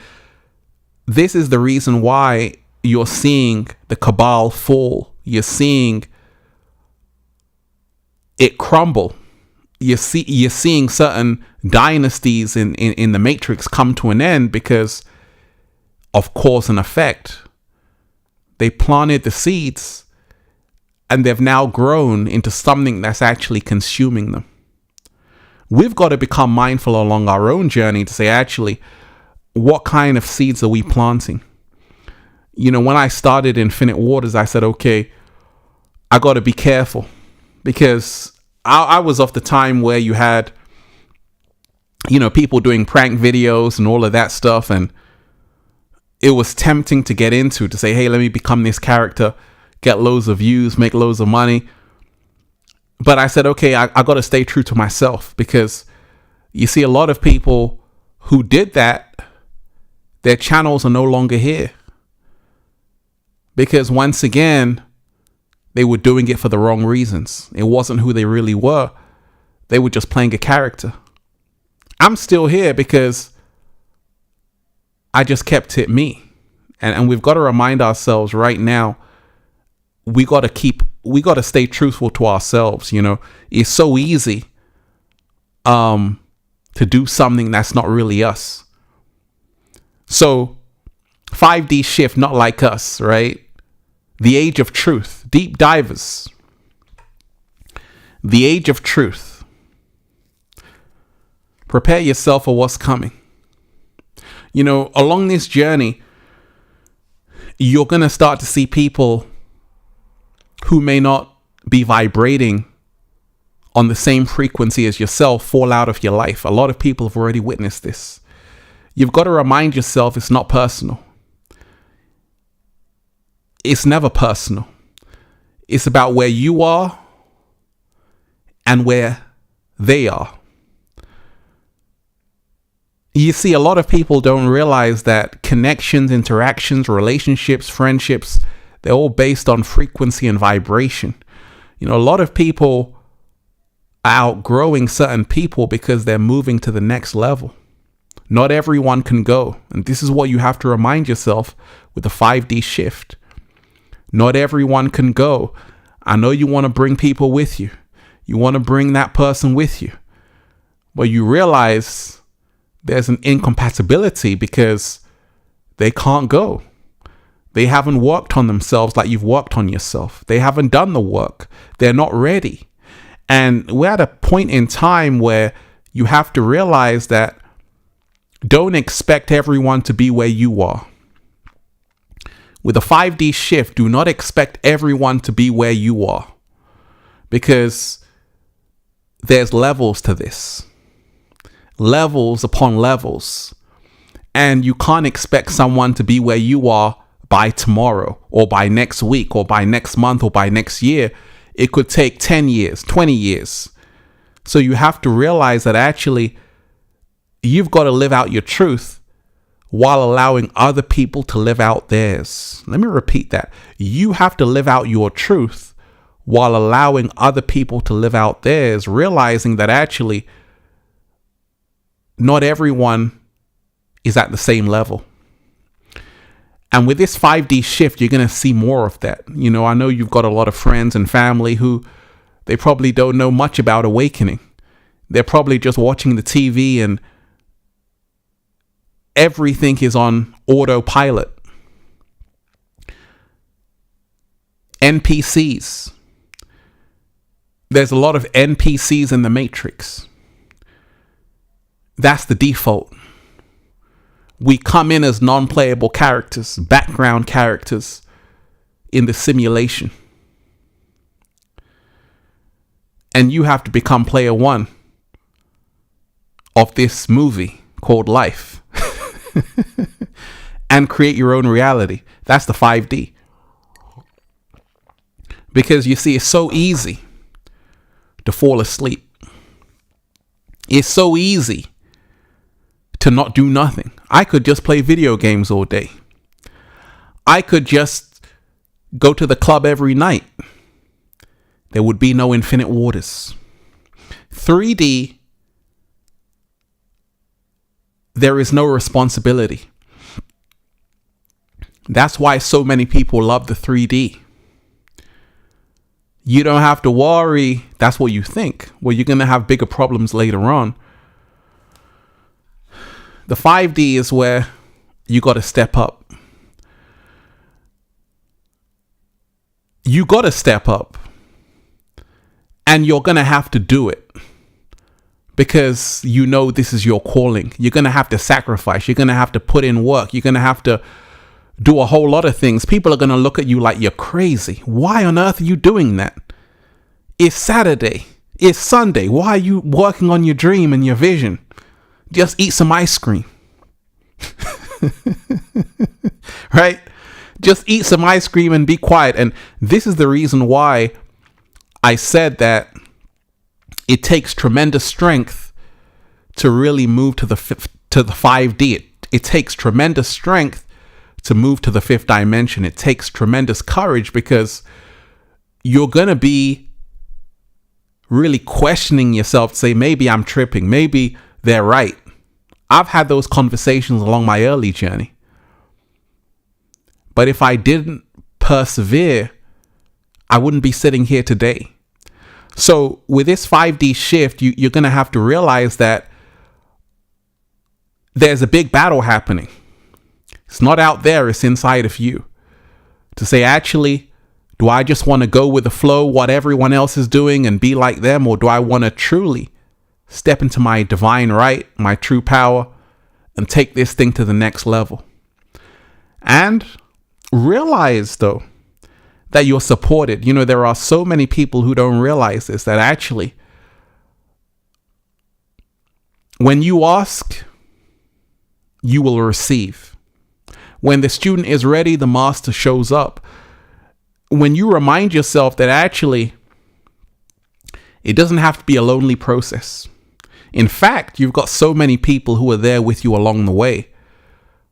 this is the reason why you're seeing the cabal fall. You're seeing it crumble. You're seeing certain dynasties in the Matrix come to an end because of cause and effect. They planted the seeds and they've now grown into something that's actually consuming them. We've got to become mindful along our own journey to say, actually, what kind of seeds are we planting? You know, when I started Infinite Waters, I said, okay, I got to be careful because I was of the time where you had, you know, people doing prank videos and all of that stuff. And it was tempting to get into, to say, hey, let me become this character, get loads of views, make loads of money. But I said, okay, I got to stay true to myself because you see a lot of people who did that, their channels are no longer here. Because once again, they were doing it for the wrong reasons. It wasn't who they really were. They were just playing a character. I'm still here because I just kept it me. And we've got to remind ourselves right now, we got to stay truthful to ourselves. You know, it's so easy to do something that's not really us. So 5D shift, not like us, right? The age of truth, deep divers. The age of truth. Prepare yourself for what's coming. You know, along this journey, you're going to start to see people who may not be vibrating on the same frequency as yourself fall out of your life. A lot of people have already witnessed this. You've got to remind yourself it's not personal. It's never personal. It's about where you are and where they are. You see, a lot of people don't realize that connections, interactions, relationships, friendships, they're all based on frequency and vibration. You know, a lot of people are outgrowing certain people because they're moving to the next level. Not everyone can go. And this is what you have to remind yourself with the 5D shift. Not everyone can go. I know you want to bring people with you. You want to bring that person with you. But you realize there's an incompatibility because they can't go. They haven't worked on themselves like you've worked on yourself. They haven't done the work. They're not ready. And we're at a point in time where you have to realize that don't expect everyone to be where you are. With a 5D shift, do not expect everyone to be where you are, because there's levels to this. Levels upon levels. And you can't expect someone to be where you are by tomorrow or by next week or by next month or by next year. It could take 10 years, 20 years. So you have to realize that actually you've got to live out your truth while allowing other people to live out theirs. Let me repeat that. You have to live out your truth while allowing other people to live out theirs, realizing that actually not everyone is at the same level. And with this 5D shift, you're going to see more of that. You know, I know you've got a lot of friends and family who they probably don't know much about awakening. They're probably just watching the TV and everything is on autopilot. NPCs. There's a lot of NPCs in the Matrix. That's the default. We come in as non-playable characters, background characters in the simulation. And you have to become player one of this movie called life and create your own reality. That's the 5D. Because you see, it's so easy to fall asleep. It's so easy to not do nothing. I could just play video games all day. I could just go to the club every night. There would be no infinite waters. 3D, there is no responsibility. That's why so many people love the 3D. You don't have to worry. That's what you think. Well, you're going to have bigger problems later on. The 5D is where you got to step up. You got to step up. And you're going to have to do it. Because you know this is your calling. You're going to have to sacrifice. You're going to have to put in work. You're going to have to do a whole lot of things. People are going to look at you like you're crazy. Why on earth are you doing that? It's Saturday. It's Sunday. Why are you working on your dream and your vision? Just eat some ice cream. Right? Just eat some ice cream and be quiet. And this is the reason why I said that it takes tremendous strength to really move to the 5D. It takes tremendous strength to move to the fifth dimension. It takes tremendous courage because you're going to be really questioning yourself to say, maybe I'm tripping. Maybe they're right. I've had those conversations along my early journey. But if I didn't persevere, I wouldn't be sitting here today. So with this 5D shift, you're going to have to realize that there's a big battle happening. It's not out there, it's inside of you. To say, actually, do I just want to go with the flow, what everyone else is doing and be like them? Or do I want to truly step into my divine right, my true power, and take this thing to the next level? And realize, though, that you're supported. You know, there are so many people who don't realize this, that actually, when you ask, you will receive. When the student is ready, the master shows up. When you remind yourself that actually, it doesn't have to be a lonely process. In fact, you've got so many people who are there with you along the way,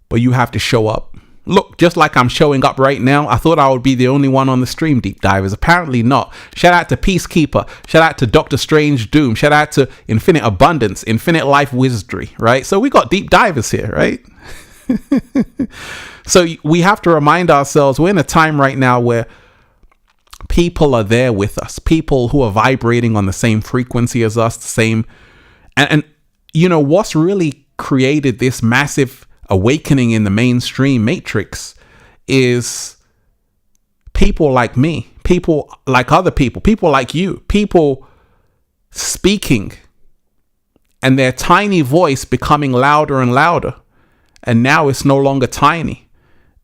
but you have to show up. Look, just like I'm showing up right now, I thought I would be the only one on the stream, Deep Divers. Apparently not. Shout out to Peacekeeper. Shout out to Doctor Strange Doom. Shout out to Infinite Abundance, Infinite Life Wizardry, right? So we got Deep Divers here, right? So we have to remind ourselves we're in a time right now where people are there with us. People who are vibrating on the same frequency as us, the same. And you know, what's really created this massive awakening in the mainstream matrix is people like me, people like other people like you, people speaking and their tiny voice becoming louder and louder. And now it's no longer tiny.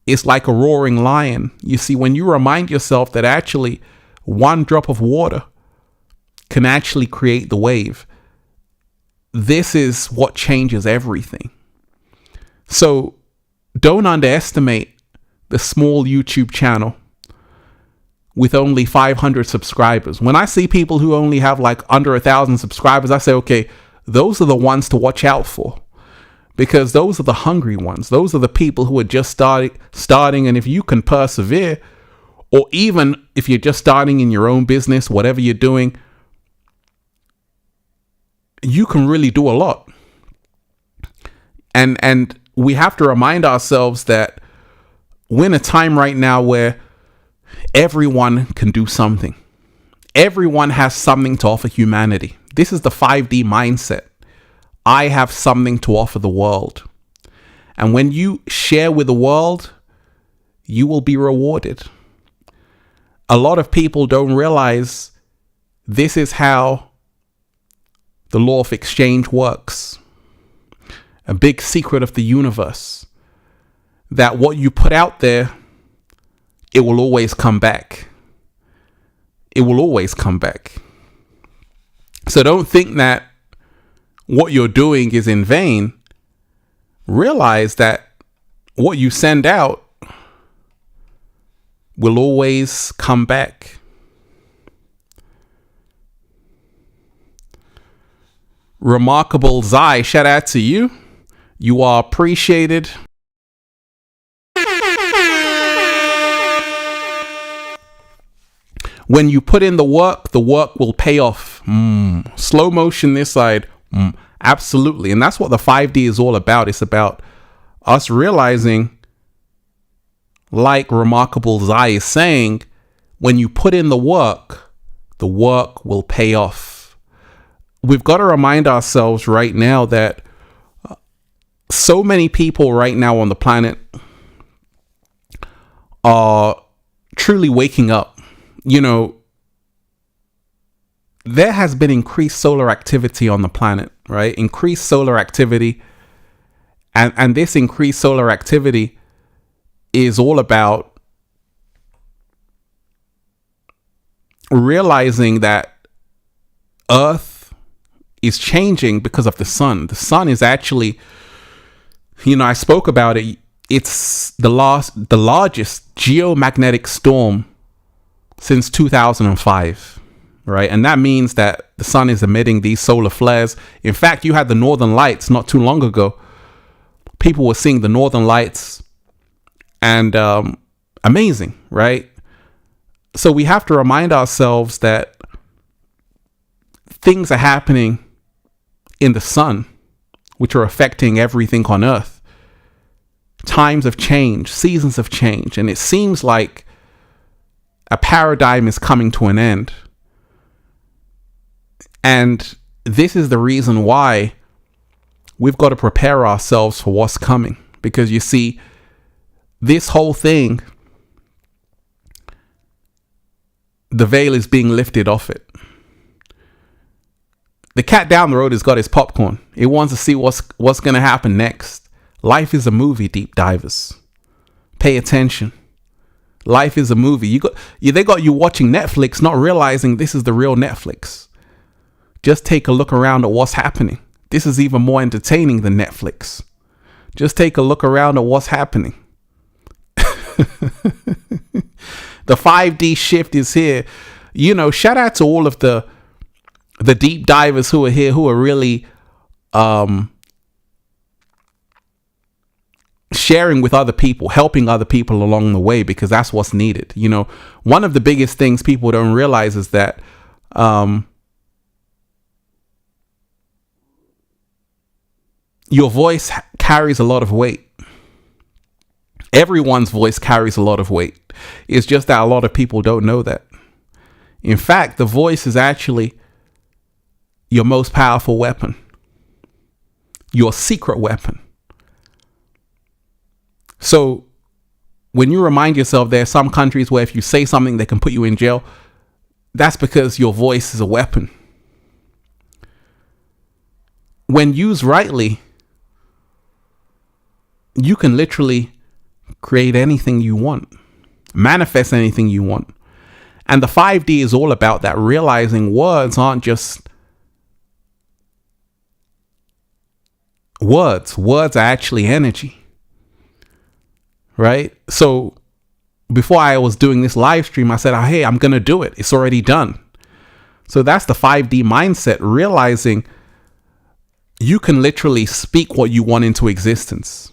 It's like a roaring lion. You see, when you remind yourself that actually one drop of water can actually create the wave, this is what changes everything. So don't underestimate the small YouTube channel with only 500 subscribers. When I see people who only have like under 1,000 subscribers, I say, okay, those are the ones to watch out for, because those are the hungry ones. Those are the people who are just starting. And if you can persevere, or even if you're just starting in your own business, whatever you're doing, you can really do a lot. And we have to remind ourselves that we're in a time right now where everyone can do something. Everyone has something to offer humanity. This is the 5D mindset. I have something to offer the world. And when you share with the world, you will be rewarded. A lot of people don't realize this is how the law of exchange works. A big secret of the universe, that what you put out there, it will always come back. It will always come back. So don't think that what you're doing is in vain. Realize that what you send out will always come back. Remarkable Zai, shout out to you. You are appreciated. When you put in the work will pay off. Slow motion this side. Absolutely. And that's what the 5D is all about. It's about us realizing, like Remarkable Zai is saying, when you put in the work will pay off. We've got to remind ourselves right now that so many people right now on the planet are truly waking up. You know, there has been increased solar activity on the planet, right? Increased solar activity. And this increased solar activity is all about realizing that Earth is changing because of the sun. The sun is actually, I spoke about it. It's the largest geomagnetic storm since 2005, right? And that means that the sun is emitting these solar flares. In fact, you had the Northern Lights not too long ago. People were seeing the Northern Lights, and amazing, right? So we have to remind ourselves that things are happening in the sun, which are affecting everything on Earth. Times have changed, seasons have changed, and it seems like a paradigm is coming to an end. And this is the reason why we've got to prepare ourselves for what's coming. Because you see, this whole thing, the veil is being lifted off it. The cat down the road has got his popcorn. It wants to see what's going to happen next. Life is a movie, deep divers. Pay attention. Life is a movie. They got you watching Netflix, not realizing this is the real Netflix. Just take a look around at what's happening. This is even more entertaining than Netflix. Just take a look around at what's happening. The 5D shift is here. Shout out to all of the deep divers who are here, who are really sharing with other people, helping other people along the way, because that's what's needed. One of the biggest things people don't realize is that your voice carries a lot of weight. Everyone's voice carries a lot of weight. It's just that a lot of people don't know that. In fact, the voice is actually your most powerful weapon, your secret weapon. So when you remind yourself there are some countries where if you say something, they can put you in jail, that's because your voice is a weapon. When used rightly, you can literally create anything you want, manifest anything you want. And the 5D is all about that, realizing words aren't just words. Words are actually energy, right? So before I was doing this live stream, I said, hey, I'm going to do it. It's already done. So that's the 5D mindset, realizing you can literally speak what you want into existence.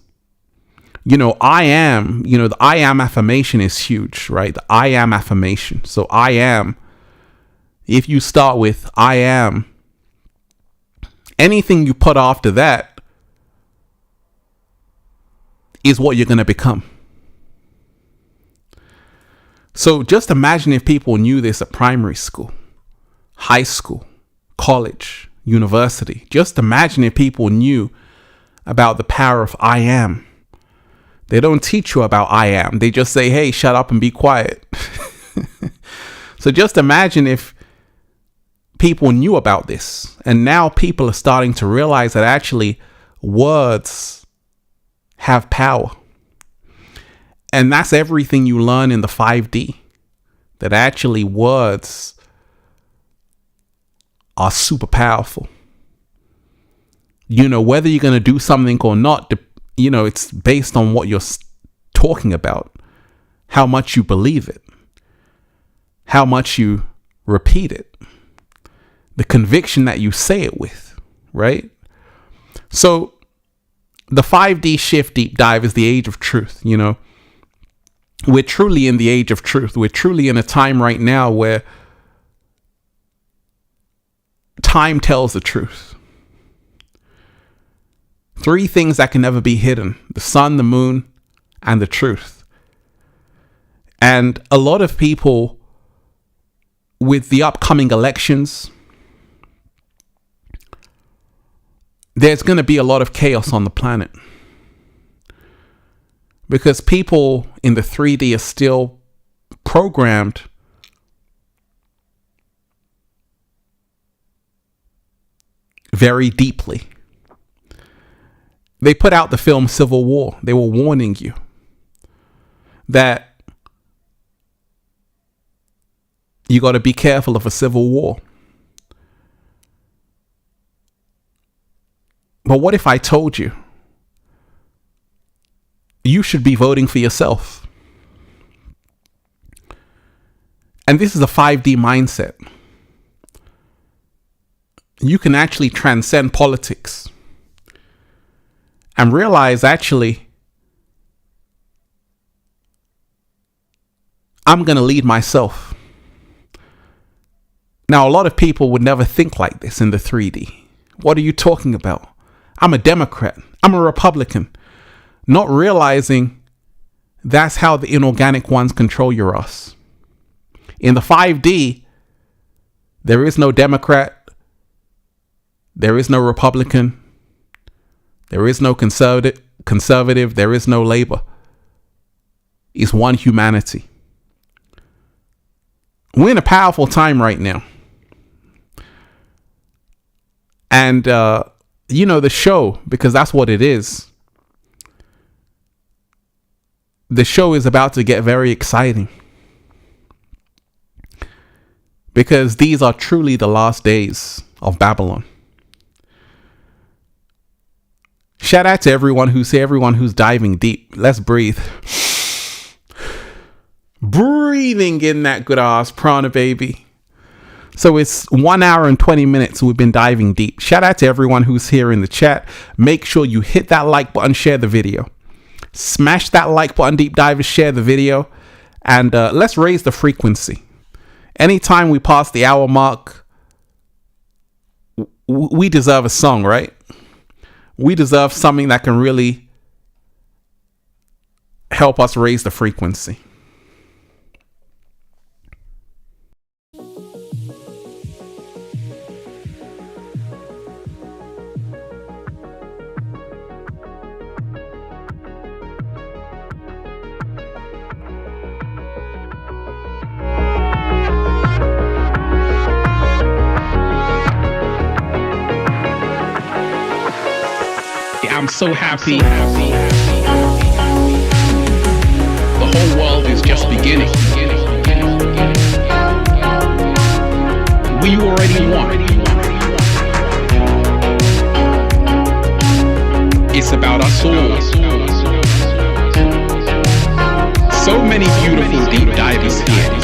I am, the I am affirmation is huge, right? The I am affirmation. So I am, if you start with I am, anything you put after that is what you're going to become. So just imagine if people knew this at primary school, high school, college, university. Just imagine if people knew about the power of I am. They don't teach you about I am. They just say, hey, shut up and be quiet. So just imagine if people knew about this. And now people are starting to realize that actually words have power. And that's everything you learn in the 5D. That actually words are super powerful. Whether you're going to do something or not, it's based on what you're talking about, how much you believe it, how much you repeat it, the conviction that you say it with, right? So the 5D shift deep dive is the age of truth. We're truly in the age of truth. We're truly in a time right now where time tells the truth. 3 things that can never be hidden: the sun, the moon, and the truth. And a lot of people, with the upcoming elections, there's going to be a lot of chaos on the planet. Because people in the 3D are still programmed very deeply. They put out the film Civil War. They were warning you that you got to be careful of a civil war. But what if I told you you should be voting for yourself? And this is a 5D mindset. You can actually transcend politics and realize, actually, I'm going to lead myself. Now, a lot of people would never think like this in the 3D. What are you talking about? I'm a Democrat. I'm a Republican. Not realizing that's how the inorganic ones control your us. In the 5D, there is no Democrat. There is no Republican. There is no conservative. There is no Labor. It's one humanity. We're in a powerful time right now. And, the show, because that's what it is. The show is about to get very exciting. Because these are truly the last days of Babylon. Shout out to everyone who's here, everyone who's diving deep. Let's breathe. Breathing in that good ass prana, baby. So it's 1 hour and 20 minutes. We've been diving deep. Shout out to everyone who's here in the chat. Make sure you hit that like button, share the video. Smash that like button, deep divers, share the video. And let's raise the frequency. Anytime we pass the hour mark, we deserve a song, right? We deserve something that can really help us raise the frequency. I'm so happy. The whole world is just beginning. We already won. It's about us all. So many beautiful deep divers here.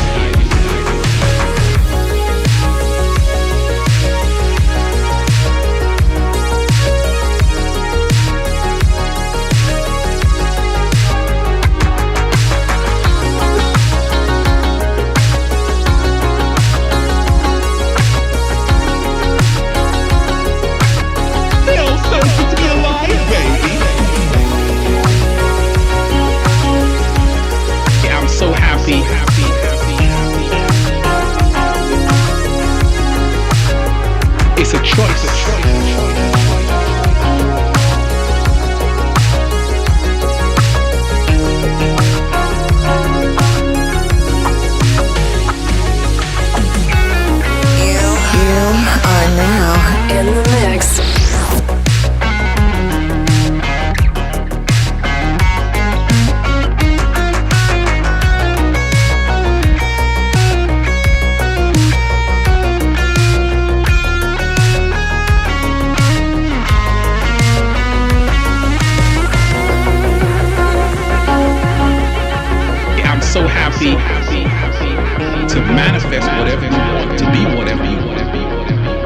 It's a choice. You are now in the mix. I'm so happy to manifest whatever you want, to be whatever you want.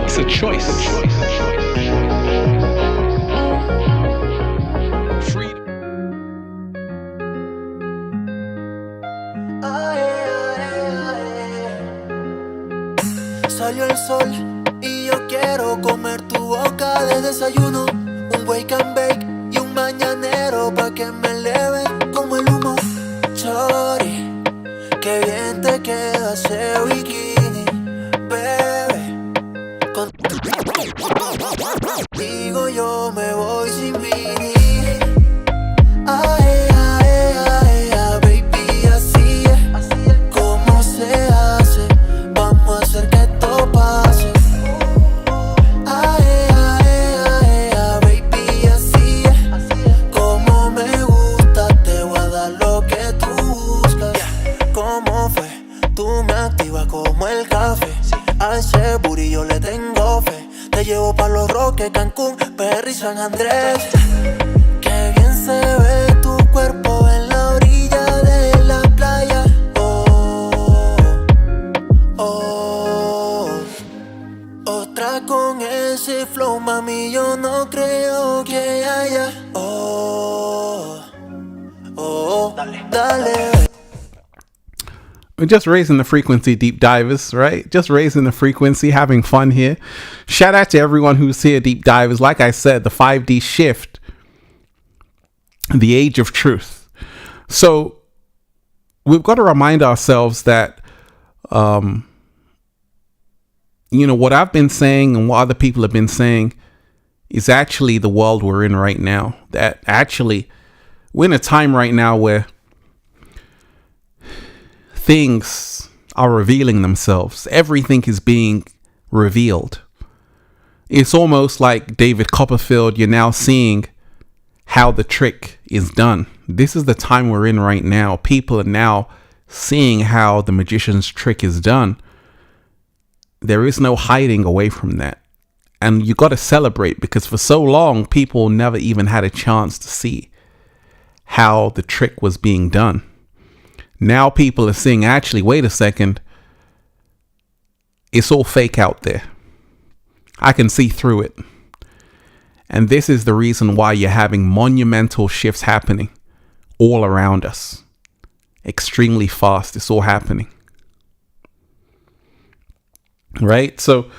It's a choice. Freedom. Salió el sol y yo quiero comer tu boca de desayuno. Un wake and bake y un mañanero pa' que me eleve como el humo. Chori, qué bien te queda ese bikini, bebé. Digo yo me voy sin mini. Ay, ay, ay, ay, baby, así es. ¿Cómo se hace? Vamos a hacer que esto pase. Ay, ay, ay, ay, baby, así es. Como me gusta, te voy a dar lo que tú buscas. ¿Cómo fue? Tú me activas como el café. A ese booty yo le tengo fe. Te llevo pa' Los Roques, Cancún, PR y San Andrés. Qué bien se ve tu cuerpo en la orilla de la playa. Oh, oh. Otra con ese flow, mami, yo no creo que haya. Oh, oh, dale. We're just raising the frequency, deep divers, right? Just raising the frequency, having fun here. Shout out to everyone who's here, deep divers. Like I said, the 5D shift, the age of truth. So we've got to remind ourselves that, what I've been saying and what other people have been saying is actually the world we're in right now. That actually, we're in a time right now where things are revealing themselves. Everything is being revealed. It's almost like David Copperfield. You're now seeing how the trick is done. This is the time we're in right now. People are now seeing how the magician's trick is done. There is no hiding away from that. And you got to celebrate, because for so long, people never even had a chance to see how the trick was being done. Now people are seeing, actually, wait a second, it's all fake out there. I can see through it. And this is the reason why you're having monumental shifts happening all around us. Extremely fast. It's all happening. Right? So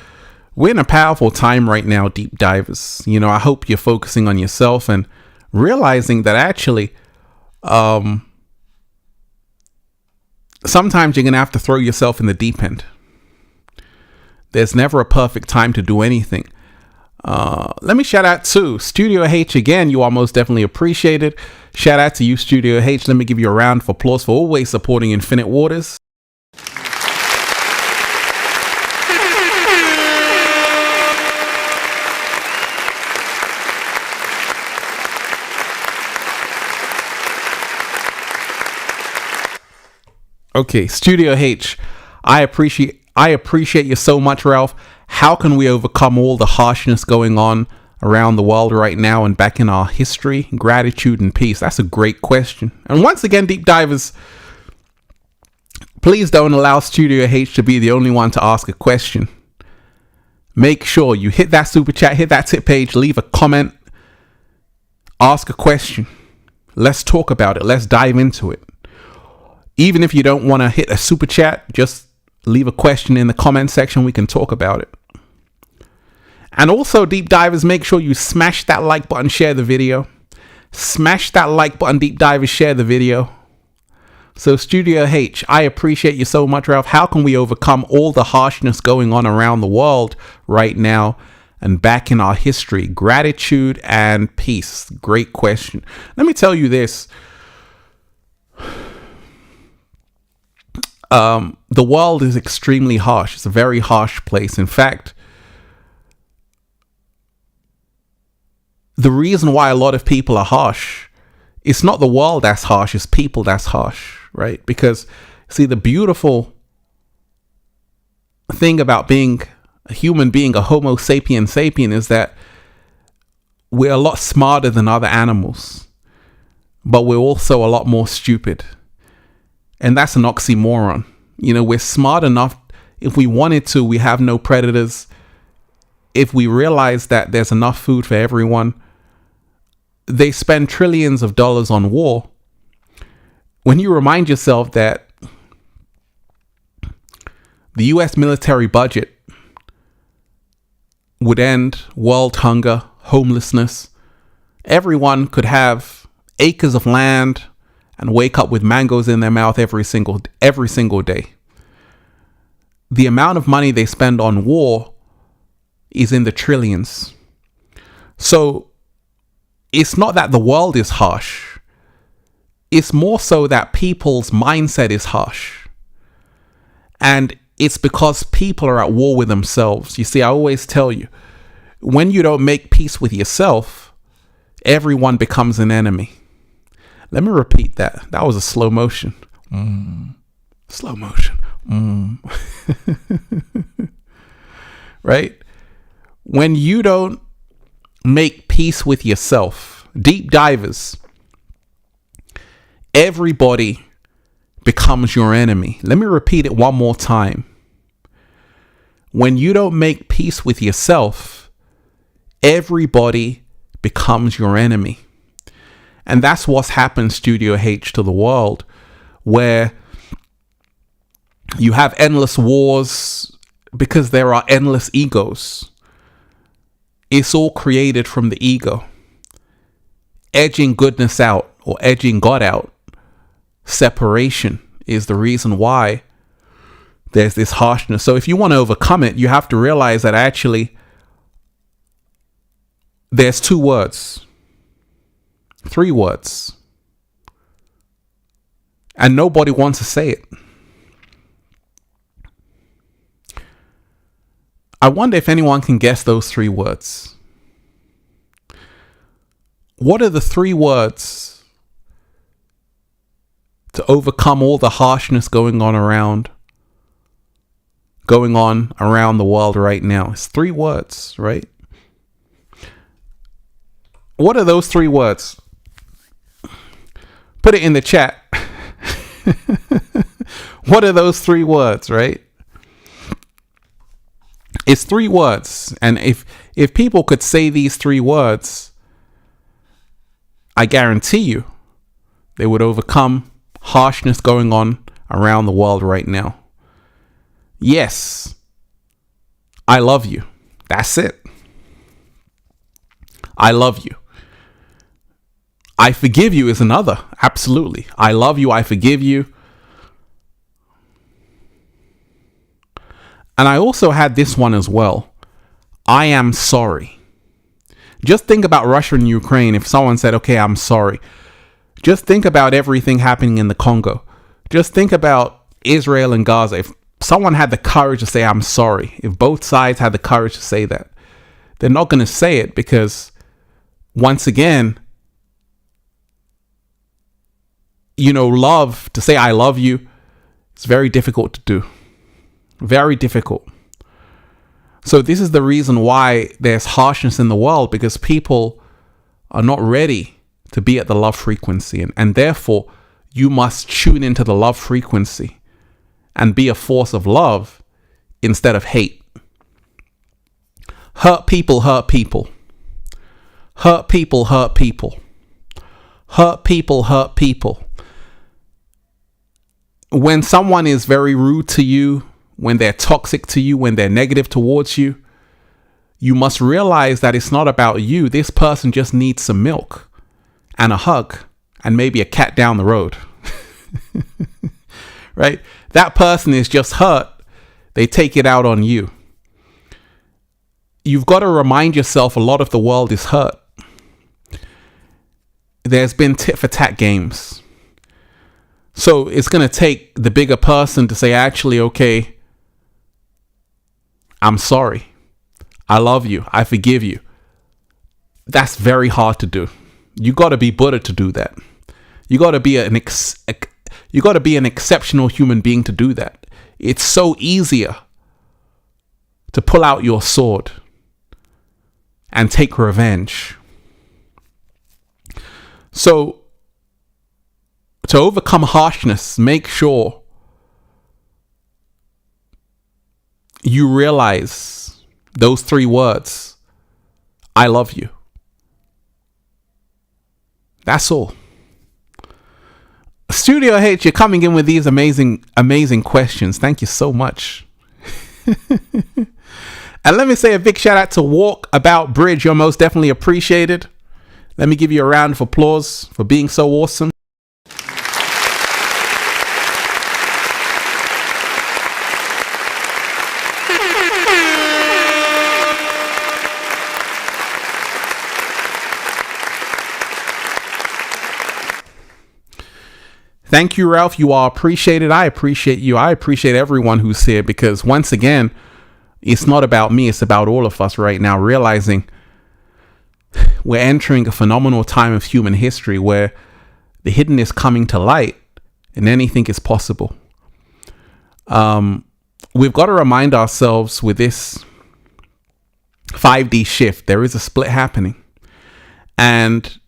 we're in a powerful time right now, deep divers. I hope you're focusing on yourself and realizing that actually, sometimes you're going to have to throw yourself in the deep end. There's never a perfect time to do anything. Let me shout out to Studio H again. You are most definitely appreciated. Shout out to you, Studio H. Let me give you a round of applause for always supporting Infinite Waters. Okay, Studio H, I appreciate you so much, Ralph. How can we overcome all the harshness going on around the world right now and back in our history? Gratitude and peace. That's a great question. And once again, deep divers, please don't allow Studio H to be the only one to ask a question. Make sure you hit that super chat, hit that tip page, leave a comment, ask a question. Let's talk about it. Let's dive into it. Even if you don't want to hit a super chat, just leave a question in the comment section. We can talk about it. And also, deep divers, make sure you smash that like button, share the video. Smash that like button, deep divers, share the video. So Studio H, I appreciate you so much, Ralph. How can we overcome all the harshness going on around the world right now and back in our history? Gratitude and peace. Great question. Let me tell you this. The world is extremely harsh. It's a very harsh place. In fact, the reason why a lot of people are harsh, it's not the world that's harsh, it's people that's harsh, right? Because, see, the beautiful thing about being a human being, a Homo sapien, is that we're a lot smarter than other animals, but we're also a lot more stupid. And that's an oxymoron. You know, we're smart enough. If we wanted to, we have no predators. If we realize that there's enough food for everyone, they spend trillions of dollars on war. When you remind yourself that the US military budget would end world hunger, homelessness, everyone could have acres of land and wake up with mangoes in their mouth every single day. The amount of money they spend on war is in the trillions. So it's not that the world is harsh. It's more so that people's mindset is harsh. And it's because people are at war with themselves. You see, I always tell you, when you don't make peace with yourself, everyone becomes an enemy. Let me repeat that. That was a slow motion. Slow motion. Right? When you don't make peace with yourself, deep divers, everybody becomes your enemy. Let me repeat it one more time. When you don't make peace with yourself, everybody becomes your enemy. And that's what's happened, Studio H, to the world, where you have endless wars because there are endless egos. It's all created from the ego. Edging goodness out or edging God out. Separation is the reason why there's this harshness. So if you want to overcome it, you have to realize that actually there's 2 words, 3 words, and nobody wants to say it. I wonder if anyone can guess those 3 words. What are the 3 words to overcome all the harshness going on around the world right now? It's 3 words, right? What are those 3 words? Put it in the chat. What are those 3 words, right? It's 3 words. And if people could say these 3 words, I guarantee you they would overcome harshness going on around the world right now. Yes, I love you. That's it. I love you. I forgive you is another. Absolutely. I love you. I forgive you. And I also had this one as well. I am sorry. Just think about Russia and Ukraine. If someone said, okay, I'm sorry. Just think about everything happening in the Congo. Just think about Israel and Gaza. If someone had the courage to say, I'm sorry, if both sides had the courage to say that, they're not going to say it because, once again, love, to say I love you, it's very difficult to do. Very difficult. So this is the reason why there's harshness in the world, because people are not ready to be at the love frequency. And therefore, you must tune into the love frequency and be a force of love instead of hate. Hurt people, hurt people. Hurt people, hurt people. Hurt people, hurt people. When someone is very rude to you, when they're toxic to you, when they're negative towards you, you must realize that it's not about you. This person just needs some milk and a hug and maybe a cat down the road. Right? That person is just hurt. They take it out on you. you've got to remind yourself a lot of the world is hurt. There's been tit for tat games. So it's going to take the bigger person to say, actually, okay, I'm sorry. I love you. I forgive you. That's very hard to do. You got to be Buddha to do that. You got to be an exceptional human being to do that. It's so easier to pull out your sword and take revenge. So to overcome harshness, make sure you realize those 3 words. I love you. That's all. Studio H, you're coming in with these amazing questions. Thank you so much. And let me say a big shout out to Walk About Bridge. You're most definitely appreciated. Let me give you a round of applause for being so awesome. Thank you, Ralph. You are appreciated. I appreciate you. I appreciate everyone who's here, because once again, it's not about me. It's about all of us right now, realizing we're entering a phenomenal time of human history where the hidden is coming to light and anything is possible. We've got to remind ourselves with this 5D shift, there is a split happening. And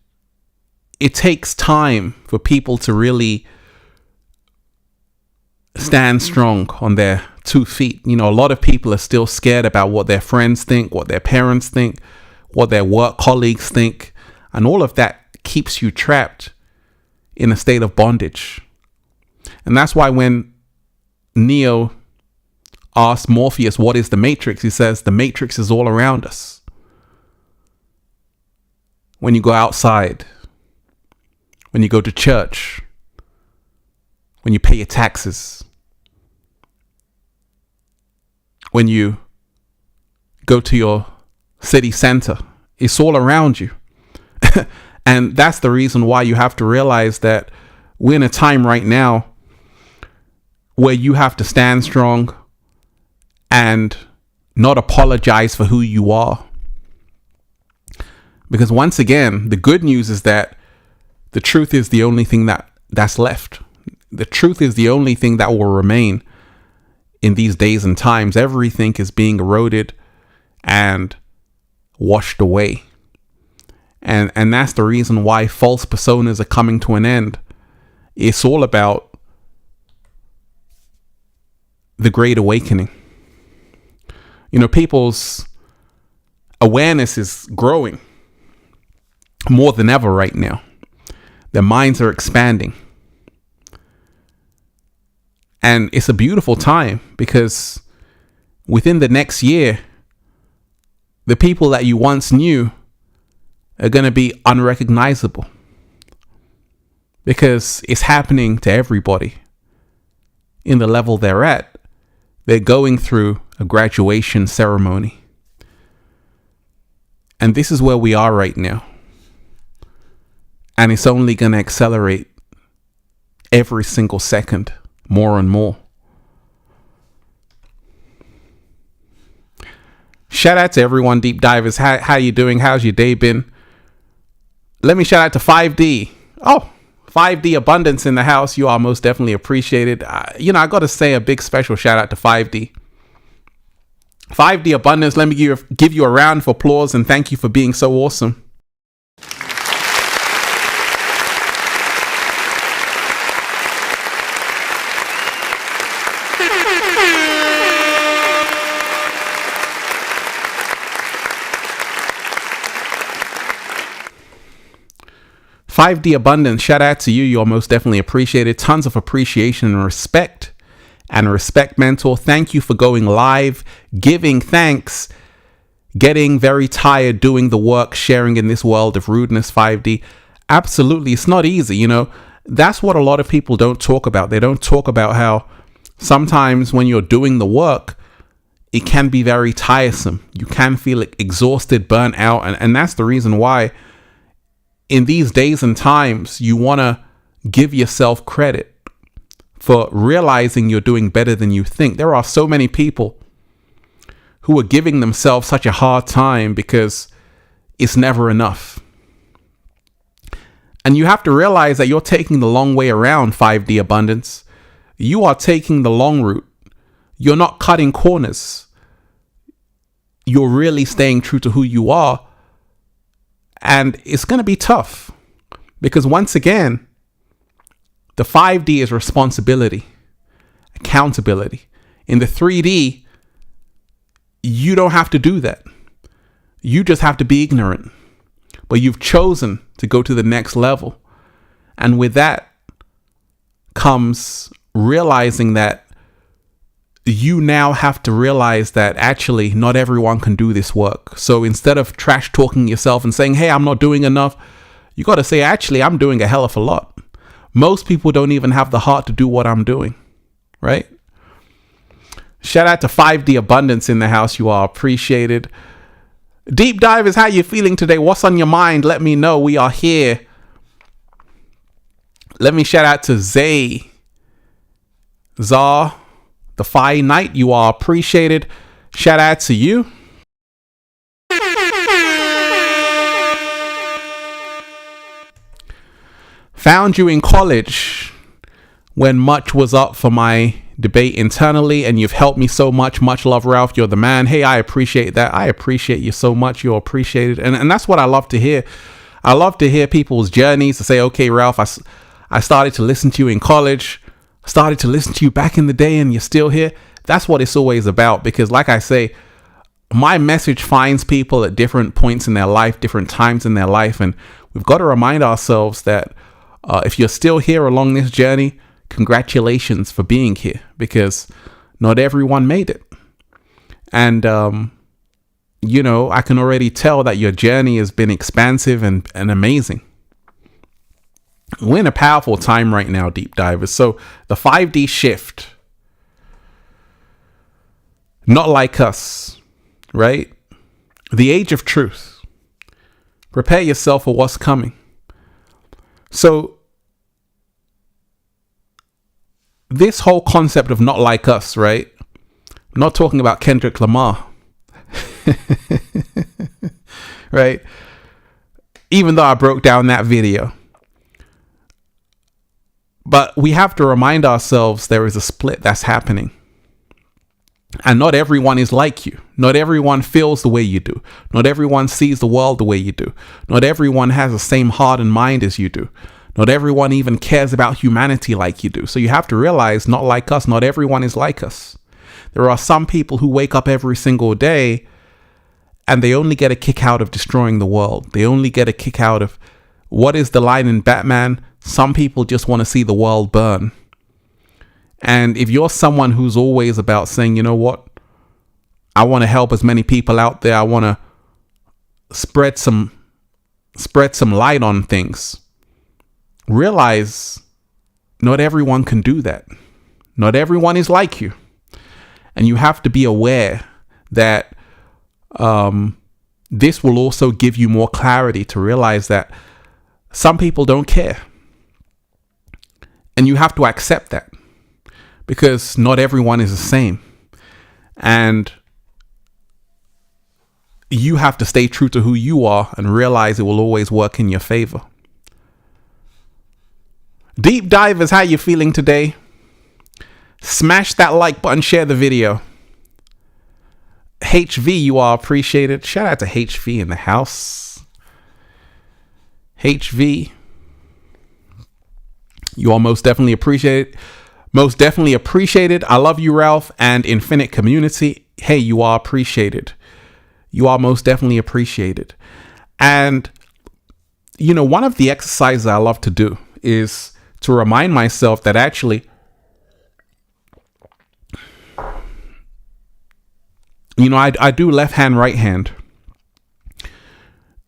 it takes time for people to really stand strong on their 2 feet. You know, a lot of people are still scared about what their friends think, what their parents think, what their work colleagues think. And all of that keeps you trapped in a state of bondage. And that's why when Neo asks Morpheus, what is the Matrix? He says, the Matrix is all around us. When you go outside, when you go to church, when you pay your taxes, when you go to your city center, it's all around you. And that's the reason why you have to realize that we're in a time right now where you have to stand strong and not apologize for who you are. Because once again, the good news is that the truth is the only thing that's left. The truth is the only thing that will remain in these days and times. Everything is being eroded and washed away. And that's the reason why false personas are coming to an end. It's all about the Great Awakening. You know, people's awareness is growing more than ever right now. Their minds are expanding. And it's a beautiful time, because within the next year, the people that you once knew are going to be unrecognizable, because it's happening to everybody in the level they're at. They're going through a graduation ceremony. And this is where we are right now. And it's only going to accelerate every single second, more and more. Shout out to everyone, Deep Divers. How you doing? How's your day been? Let me shout out to 5D. Oh, 5D Abundance in the house. You are most definitely appreciated. I got to say a big special shout out to 5D. 5D Abundance, let me give you a round of applause and thank you for being so awesome. $5D Abundance, shout out to you. You're most definitely appreciated. Tons of appreciation and respect. And respect, mentor. Thank you for going live, giving thanks, getting very tired doing the work, sharing in this world of rudeness, 5D. Absolutely. It's not easy. That's what a lot of people don't talk about. They don't talk about how sometimes when you're doing the work, it can be very tiresome. You can feel exhausted, burnt out. And that's the reason why in these days and times, you want to give yourself credit for realizing you're doing better than you think. There are so many people who are giving themselves such a hard time because it's never enough. And you have to realize that you're taking the long way around 5D abundance. You are taking the long route. You're not cutting corners. You're really staying true to who you are. And it's going to be tough because once again, the 5D is responsibility, accountability. In the 3D, you don't have to do that. You just have to be ignorant. But you've chosen to go to the next level. And with that comes realizing that you now have to realize that actually not everyone can do this work. So instead of trash talking yourself and saying, hey, I'm not doing enough, you got to say, actually, I'm doing a hell of a lot. Most people don't even have the heart to do what I'm doing, right? Shout out to 5D Abundance in the house. You are appreciated. Deep Dive is how you feeling today. What's on your mind? Let me know. We are here. Let me shout out to Zay. Zar. The Fire Knight, you are appreciated. Shout out to you. Found you in college when much was up for my debate internally, and you've helped me so much. Much love, Ralph. You're the man. Hey, I appreciate that. I appreciate you so much. You're appreciated. And that's what I love to hear. I love to hear people's journeys to say, okay, Ralph, I started to listen to you in college. Started to listen to you back in the day and you're still here. That's what it's always about, because like I say, my message finds people at different points in their life, different times in their life. And we've got to remind ourselves that if you're still here along this journey, congratulations for being here, because not everyone made it. And, you know, I can already tell that your journey has been expansive and amazing. We're in a powerful time right now, Deep Divers. So the 5D shift, not like us, right? The age of truth. Prepare yourself for what's coming. So this whole concept of not like us, right? I'm not talking about Kendrick Lamar, right? Even though I broke down that video. But we have to remind ourselves there is a split that's happening. And not everyone is like you. Not everyone feels the way you do. Not everyone sees the world the way you do. Not everyone has the same heart and mind as you do. Not everyone even cares about humanity like you do. So you have to realize, not like us, not everyone is like us. There are some people who wake up every single day and they only get a kick out of destroying the world. They only get a kick out of, what is the line in Batman? Some people just want to see the world burn. And if you're someone who's always about saying, you know what, I want to help as many people out there, I want to spread some light on things, realize not everyone can do that. Not everyone is like you. And you have to be aware that this will also give you more clarity to realize that some people don't care. And you have to accept that, because not everyone is the same. And you have to stay true to who you are and realize it will always work in your favor. Deep Divers, how you feeling today? Smash that like button, share the video. HV, you are appreciated. Shout out to HV in the house. HV, you are most definitely appreciated. Most definitely appreciated. I love you, Ralph. And Infinite Community, hey, you are appreciated. You are most definitely appreciated. And, you know, one of the exercises I love to do is to remind myself that actually, you know, I do left hand, right hand.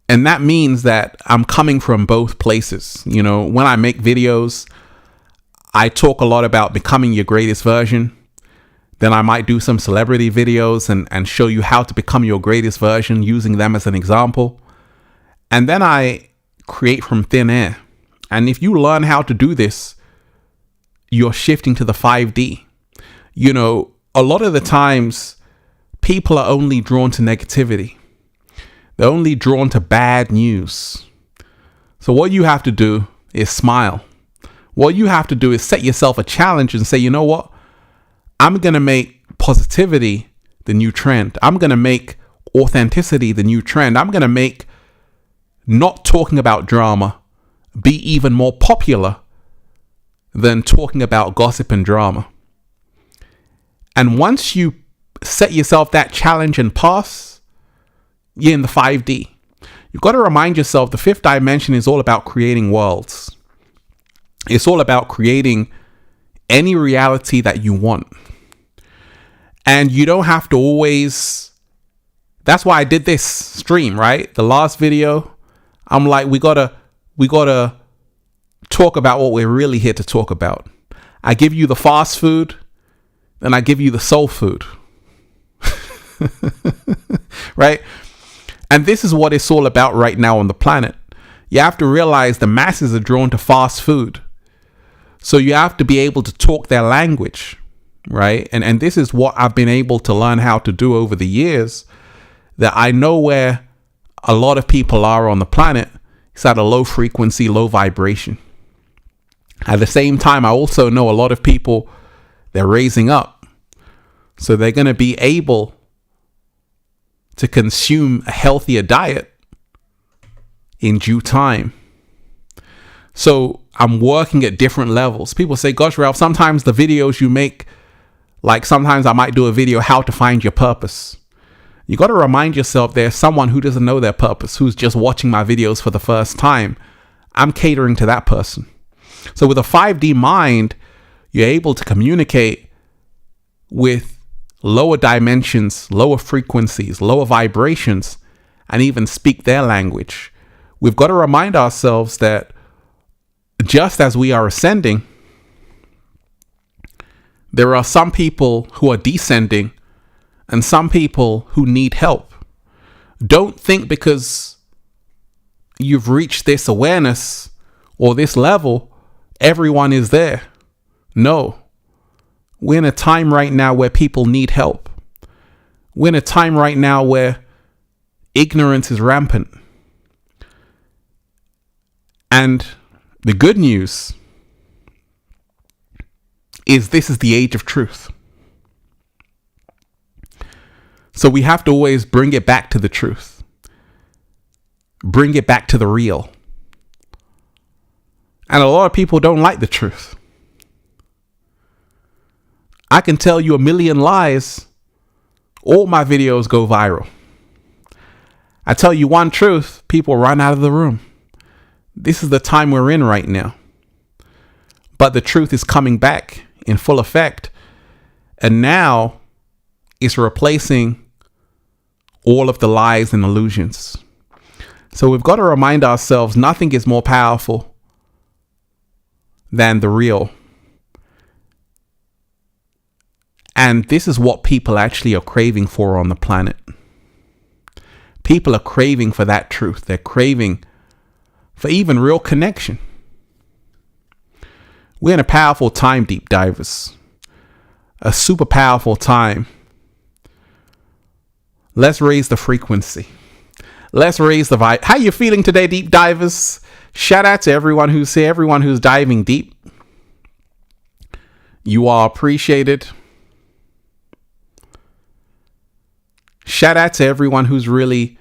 And that means that I'm coming from both places. You know, when I make videos, I talk a lot about becoming your greatest version. Then I might do some celebrity videos and show you how to become your greatest version using them as an example. And then I create from thin air. And if you learn how to do this, you're shifting to the 5D. You know, a lot of the times people are only drawn to negativity. They're only drawn to bad news. So what you have to do is smile. What you have to do is set yourself a challenge and say, you know what? I'm going to make positivity the new trend. I'm going to make authenticity the new trend. I'm going to make not talking about drama be even more popular than talking about gossip and drama. And once you set yourself that challenge and pass, you're in the 5D. You've got to remind yourself the fifth dimension is all about creating worlds. It's all about creating any reality that you want. And you don't have to always, that's why I did this stream, right? The last video, I'm like, we gotta talk about what we're really here to talk about. I give you the fast food, then I give you the soul food. Right? And this is what it's all about right now on the planet. You have to realize the masses are drawn to fast food. So you have to be able to talk their language, right? And this is what I've been able to learn how to do over the years, that I know where a lot of people are on the planet. It's at a low frequency, low vibration. At the same time, I also know a lot of people, they're raising up. So they're going to be able to consume a healthier diet in due time. So I'm working at different levels. People say, gosh, Ralph, sometimes the videos you make, like sometimes I might do a video, how to find your purpose. You got to remind yourself there's someone who doesn't know their purpose, who's just watching my videos for the first time. I'm catering to that person. So with a 5D mind, you're able to communicate with lower dimensions, lower frequencies, lower vibrations, and even speak their language. We've got to remind ourselves that just as we are ascending, there are some people who are descending and some people who need help. Don't think because you've reached this awareness or this level, everyone is there. No. We're in a time right now where people need help. We're in a time right now where ignorance is rampant. And the good news is this is the age of truth. So we have to always bring it back to the truth. Bring it back to the real. And a lot of people don't like the truth. I can tell you a million lies. All my videos go viral. I tell you one truth, people run out of the room. This is the time we're in right now. But the truth is coming back in full effect. And now it's replacing all of the lies and illusions. So we've got to remind ourselves nothing is more powerful than the real. And this is what people actually are craving for on the planet. People are craving for that truth. They're craving for even real connection. We're in a powerful time, deep divers. A super powerful time. Let's raise the frequency. Let's raise the vibe. How you feeling today, deep divers? Shout out to everyone who's here, everyone who's diving deep. You are appreciated. Shout out to everyone who's really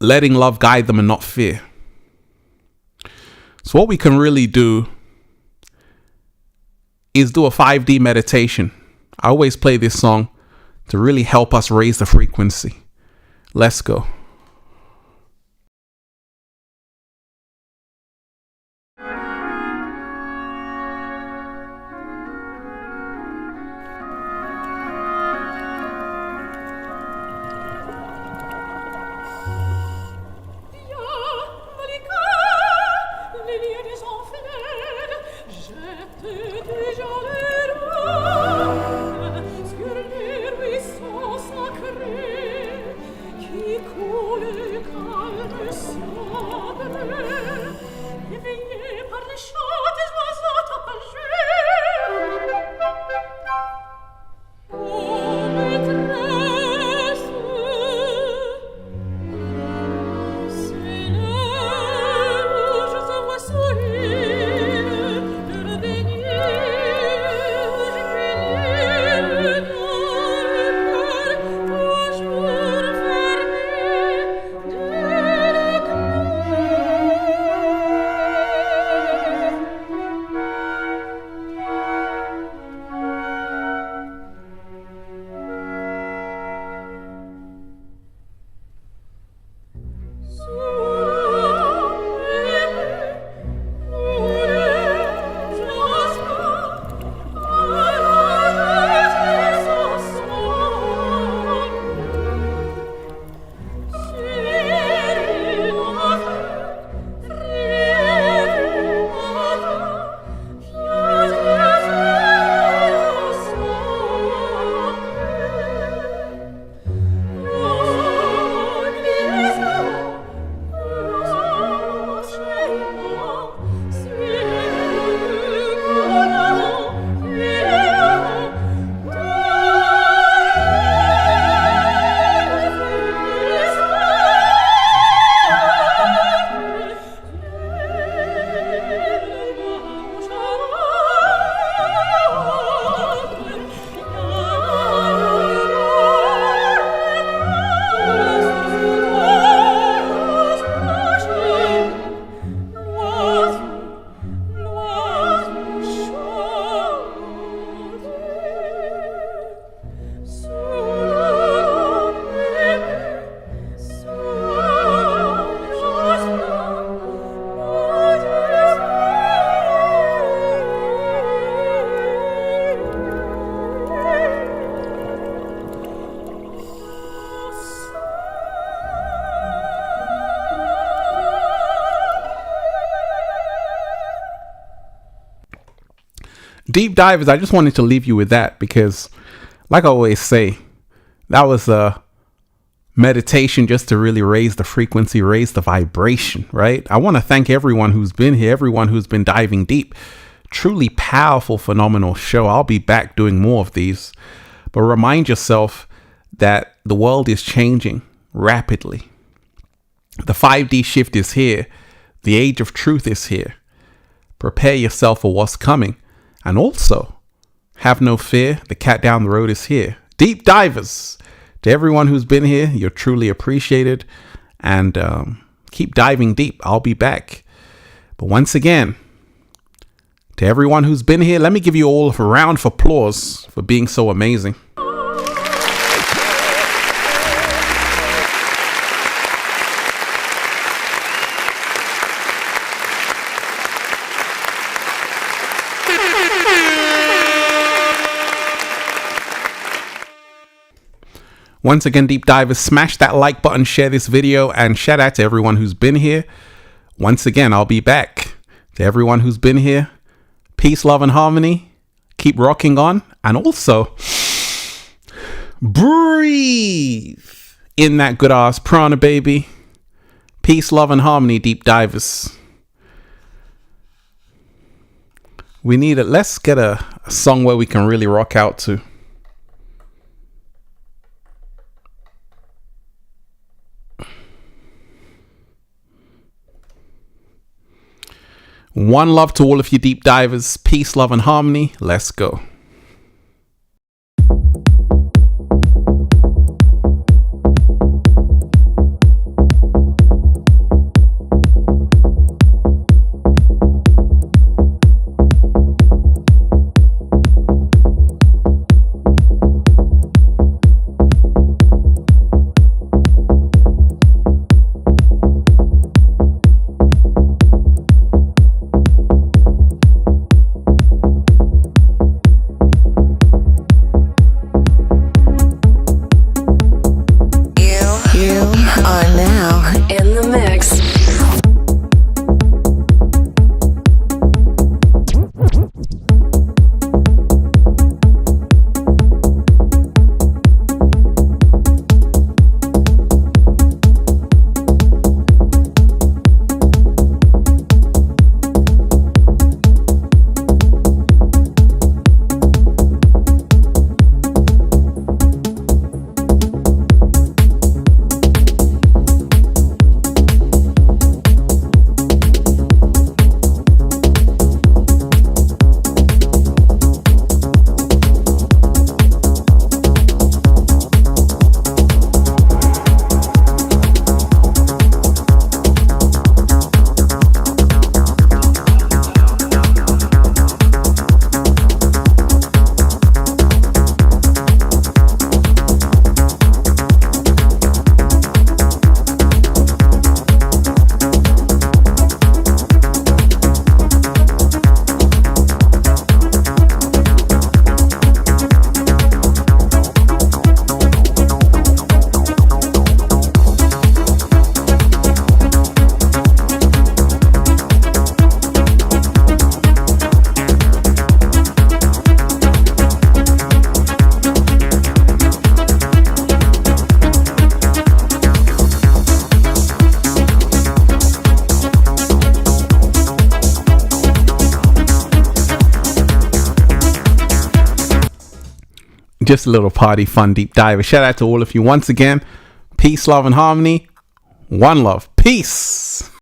letting love guide them and not fear. So what we can really do is do a 5D meditation. I always play this song to really help us raise the frequency. Let's go. Les liens des enfers, jette déjà les deep divers, I just wanted to leave you with that because, like I always say, that was a meditation just to really raise the frequency, raise the vibration, right? I want to thank everyone who's been here, everyone who's been diving deep. Truly powerful, phenomenal show. I'll be back doing more of these. But remind yourself that the world is changing rapidly. The 5D shift is here. The age of truth is here. Prepare yourself for what's coming. And also, have no fear. The cat down the road is here. Deep divers. To everyone who's been here, you're truly appreciated. And keep diving deep. I'll be back. But once again, to everyone who's been here, let me give you all a round of applause for being so amazing. Once again, deep divers, smash that like button, share this video, and shout out to everyone who's been here. Once again, I'll be back. To everyone who's been here, peace, love, and harmony. Keep rocking on. And also, breathe in that good ass prana, baby. Peace, love, and harmony, deep divers. We need it. Let's get a song where we can really rock out to. One love to all of you deep divers. Peace, love, and harmony. Let's go. Just a little party fun deep dive. Shout out to all of you once again. Peace, love, and harmony. One love. Peace.